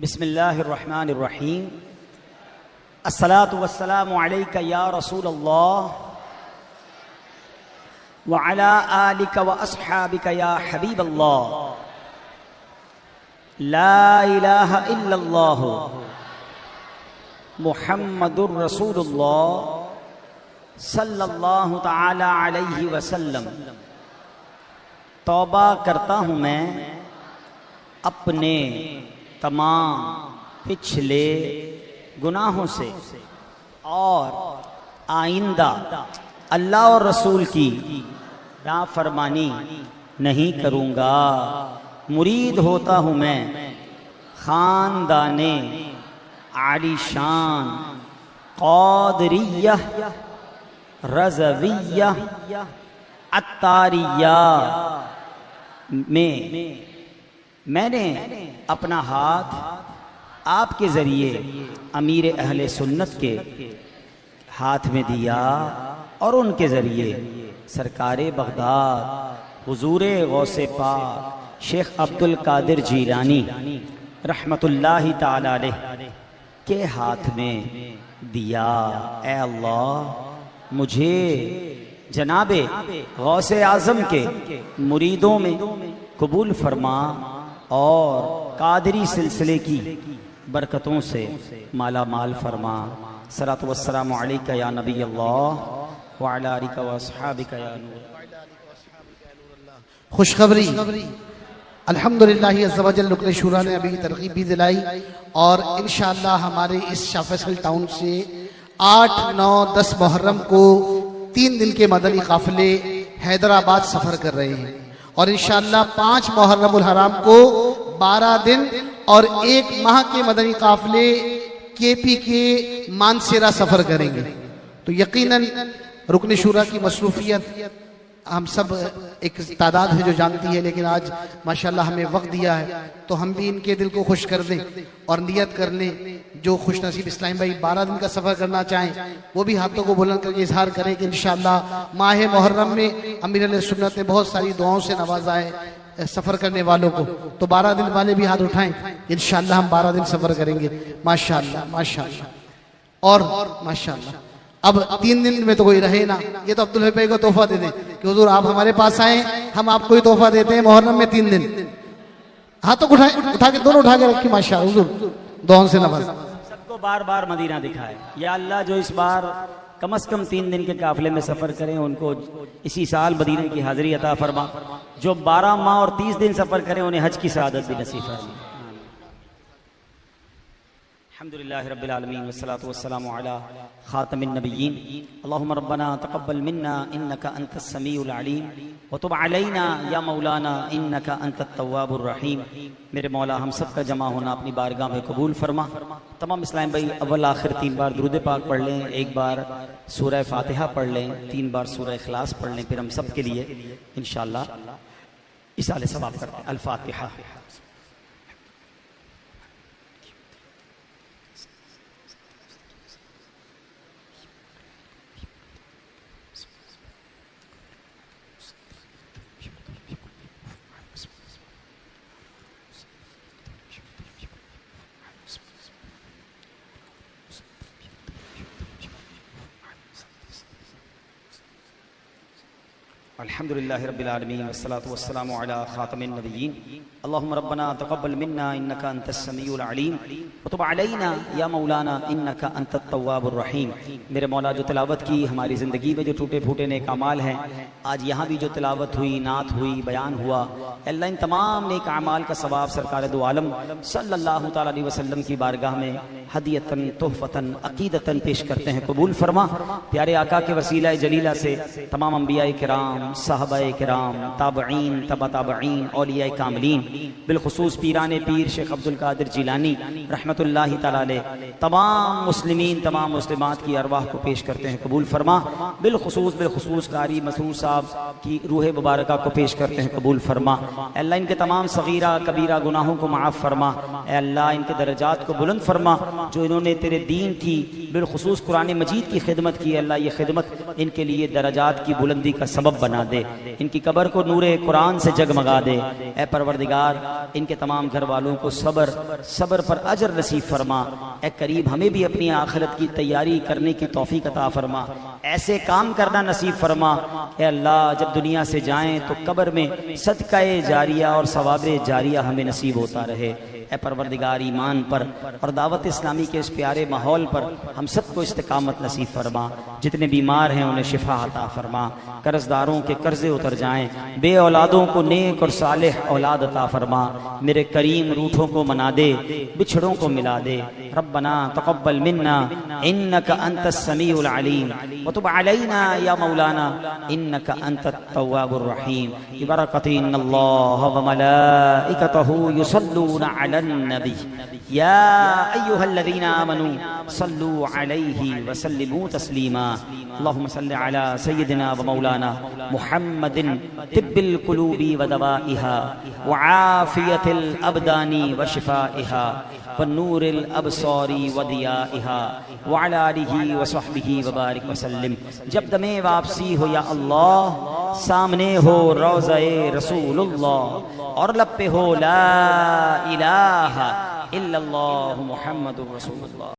بسم اللہ الرحمن الرحیم. الصلاۃ والسلام علیک یا رسول اللہ وعلی آلک واصحابک یا حبیب اللہ. لا الہ الا اللہ محمد رسول اللہ صلی اللہ تعالی علیہ وسلم. توبہ کرتا ہوں میں اپنے تمام پچھلے گناہوں سے اور آئندہ اللہ اور رسول کی نافرمانی نہیں کروں گا. مرید ہوتا ہوں میں خاندان عالی شان قادریہ رضویہ الطاریہ میں میں نے اپنا ہاتھ آپ کے ذریعے امیر اہل سنت کے ہاتھ میں دیا اور ان کے ذریعے سرکار بغداد حضور غوث پاک شیخ عبد القادر جیلانی رحمت اللہ تعالی علیہ کے ہاتھ میں دیا۔ اے اللہ مجھے جناب غوث اعظم کے مریدوں میں قبول فرما اور قادری سلسلے کی برکتوں سے مالا مال فرما۔ صلاۃ والسلام علیک یا نبی اللہ وعلی آلک و اصحابک یا نور۔ خوشخبری الحمدللہ عز و جل رکن شورا نے ابھی ترغیب بھی دلائی اور انشاءاللہ ہمارے اس شاہ فیصل ٹاؤن سے 8، 9، 10 محرم کو 3 دن کے مدنی قافلے حیدرآباد سفر کر رہے ہیں اور انشاءاللہ 5 محرم الحرام کو 12 دن اور 1 ماہ کے مدنی قافلے کے پی کے مانسیرا سفر کریں گے۔ تو یقیناً رکن شورا کی مصروفیت ہم سب ایک تعداد ہے جو جانتی ہے، لیکن آج ماشاءاللہ ہمیں وقت دیا ہے تو ہم بھی ان کے دل کو خوش کر دیں اور نیت کر لیں۔ جو خوش نصیب اسلام بھائی 12 دن کا سفر کرنا چاہیں وہ بھی ہاتھوں کو بلند کر کے اظہار کریں کہ انشاءاللہ ماہ محرم میں امیر علیہ سنت نے بہت ساری دعاؤں سے نوازا ہے سفر کرنے والوں کو، تو 12 دن والے بھی ہاتھ اٹھائیں، انشاءاللہ ہم 12 دن سفر کریں گے ماشاءاللہ ماشاءاللہ۔ اور ماشاءاللہ اب 3 دن میں تو کوئی رہے نا، یہ تو عبدالحبیب بھائی کو تحفہ دے دیں کہ حضور آپ ہمارے پاس آئیں، ہم آپ کو ہی تحفہ دیتے ہیں محرم میں 3 دن۔ ہاتھوں کو اٹھا کے دونوں اٹھا کے رکھیں ماشاءاللہ، حضور دعاؤں سے نواز۔ سب کو بار بار مدینہ دکھائے یا اللہ، جو اس بار کم از کم 3 دن کے قافلے میں سفر کریں ان کو اسی سال مدینہ کی حاضری عطا فرما، جو 12 ماہ اور 30 دن سفر کریں انہیں حج کی سعادت بھی نصیب فرما۔ الحمدللہ رب العالمین والصلاة والسلام علی خاتم النبیین۔ اللہم ربنا تقبل منا انکا انت السمیع العلیم وتب علینا یا مولانا انکا انت التواب الرحیم۔ میرے مولا ہم سب کا جمع ہونا اپنی بارگاہ میں قبول فرما۔ تمام اسلام بھائی اول آخر 3 بار درود پاک پڑھ لیں، 1 بار سورہ فاتحہ پڑھ لیں، 3 بار سورہ اخلاص پڑھ لیں، پھر ہم سب کے لیے انشاءاللہ اصالہ ثواب کرتے ہیں۔ الفاتحہ۔ الحمدللہ رب العالمین والصلاة والسلام علی خاتم النبیین۔ اللہم ربنا تقبل منا انکا انت السمیع العلیم وتب علینا یا مولانا انکا انت التواب الرحیم۔ میرے مولا جو تلاوت کی ہماری زندگی میں جو ٹوٹے پھوٹے نیک اعمال ہیں، آج یہاں بھی جو تلاوت ہوئی، نعت ہوئی، بیان ہوا، اللہ ان تمام نیک اعمال کا ثواب سرکار دو عالم صلی اللہ تعالی علیہ وسلم کی بارگاہ میں ہدیتاً تحفتاً عقیدتاً پیش کرتے ہیں، قبول فرما۔ پیارے آقا کے وسیلہ جلیلہ سے تمام انبیاء کرام، صحابہ کرام، تابعین، تبع تابعین، اولیاء کاملین، بالخصوص پیران پیر شیخ عبد القادر جیلانی رحمت اللہ تعالی علیہ، تمام مسلمین، تمام مسلمات کی ارواح کو پیش کرتے ہیں، قبول فرما۔ بالخصوص قاری مسعود صاحب کی روح مبارکہ کو پیش کرتے ہیں، قبول فرما۔ اے اللہ ان کے تمام صغیرہ کبیرہ گناہوں کو معاف فرما۔ اے اللہ ان کے درجات کو بلند فرما، جو انہوں نے تیرے دین کی بالخصوص قرآن مجید کی خدمت کی، اللہ یہ خدمت ان کے لیے درجات کی بلندی کا سبب بنا دے، ان کی قبر کو نور قرآن سے جگمگا دے۔ اے پروردگار ان کے تمام گھر والوں کو صبر پر اجر نصیب فرما۔ اے قریب ہمیں بھی اپنی آخرت کی تیاری کرنے کی توفیق عطا فرما، ایسے کام کرنا نصیب فرما۔ اے اللہ جب دنیا سے جائیں تو قبر میں صدقہ جاریہ اور ثواب جاریہ ہمیں نصیب ہوتا رہے۔ اے پروردگار ایمان پر اور دعوت اسلامی کے اس پیارے ماحول پر ہم سب کو استقامت نصیب فرما۔ جتنے بیمار ہیں انہیں شفا عطا فرما، قرض داروں کے قرضے اتر جائیں، بے اولادوں کو نیک اور صالح اولاد عطا فرما۔ میرے کریم روٹھوں کو منا دے، بچھڑوں کو ملا دے۔ ربنا تقبل منا انک انت السمیع العلیم وتب علینا یا مولانا انک انت التواب الرحیم۔ ببرکۃ ان اللہ وملائکتہ یصلون علی النبی یا ایھا الذین آمنوا صلوا علیہ وسلموا تسلیما۔ اللہم صل علی سیدنا و مولانا محمد محمد طب القلوب ودوائها وعافية الأبدان وشفائها ونور الأبصار وضيائها وعلى آلہ وصحبہ وبارک وسلم. جب دم واپسی ہو یا اللہ، سامنے ہو روضہ رسول اللہ اور لب پہ ہو لا الہ الا اللہ محمد رسول اللہ.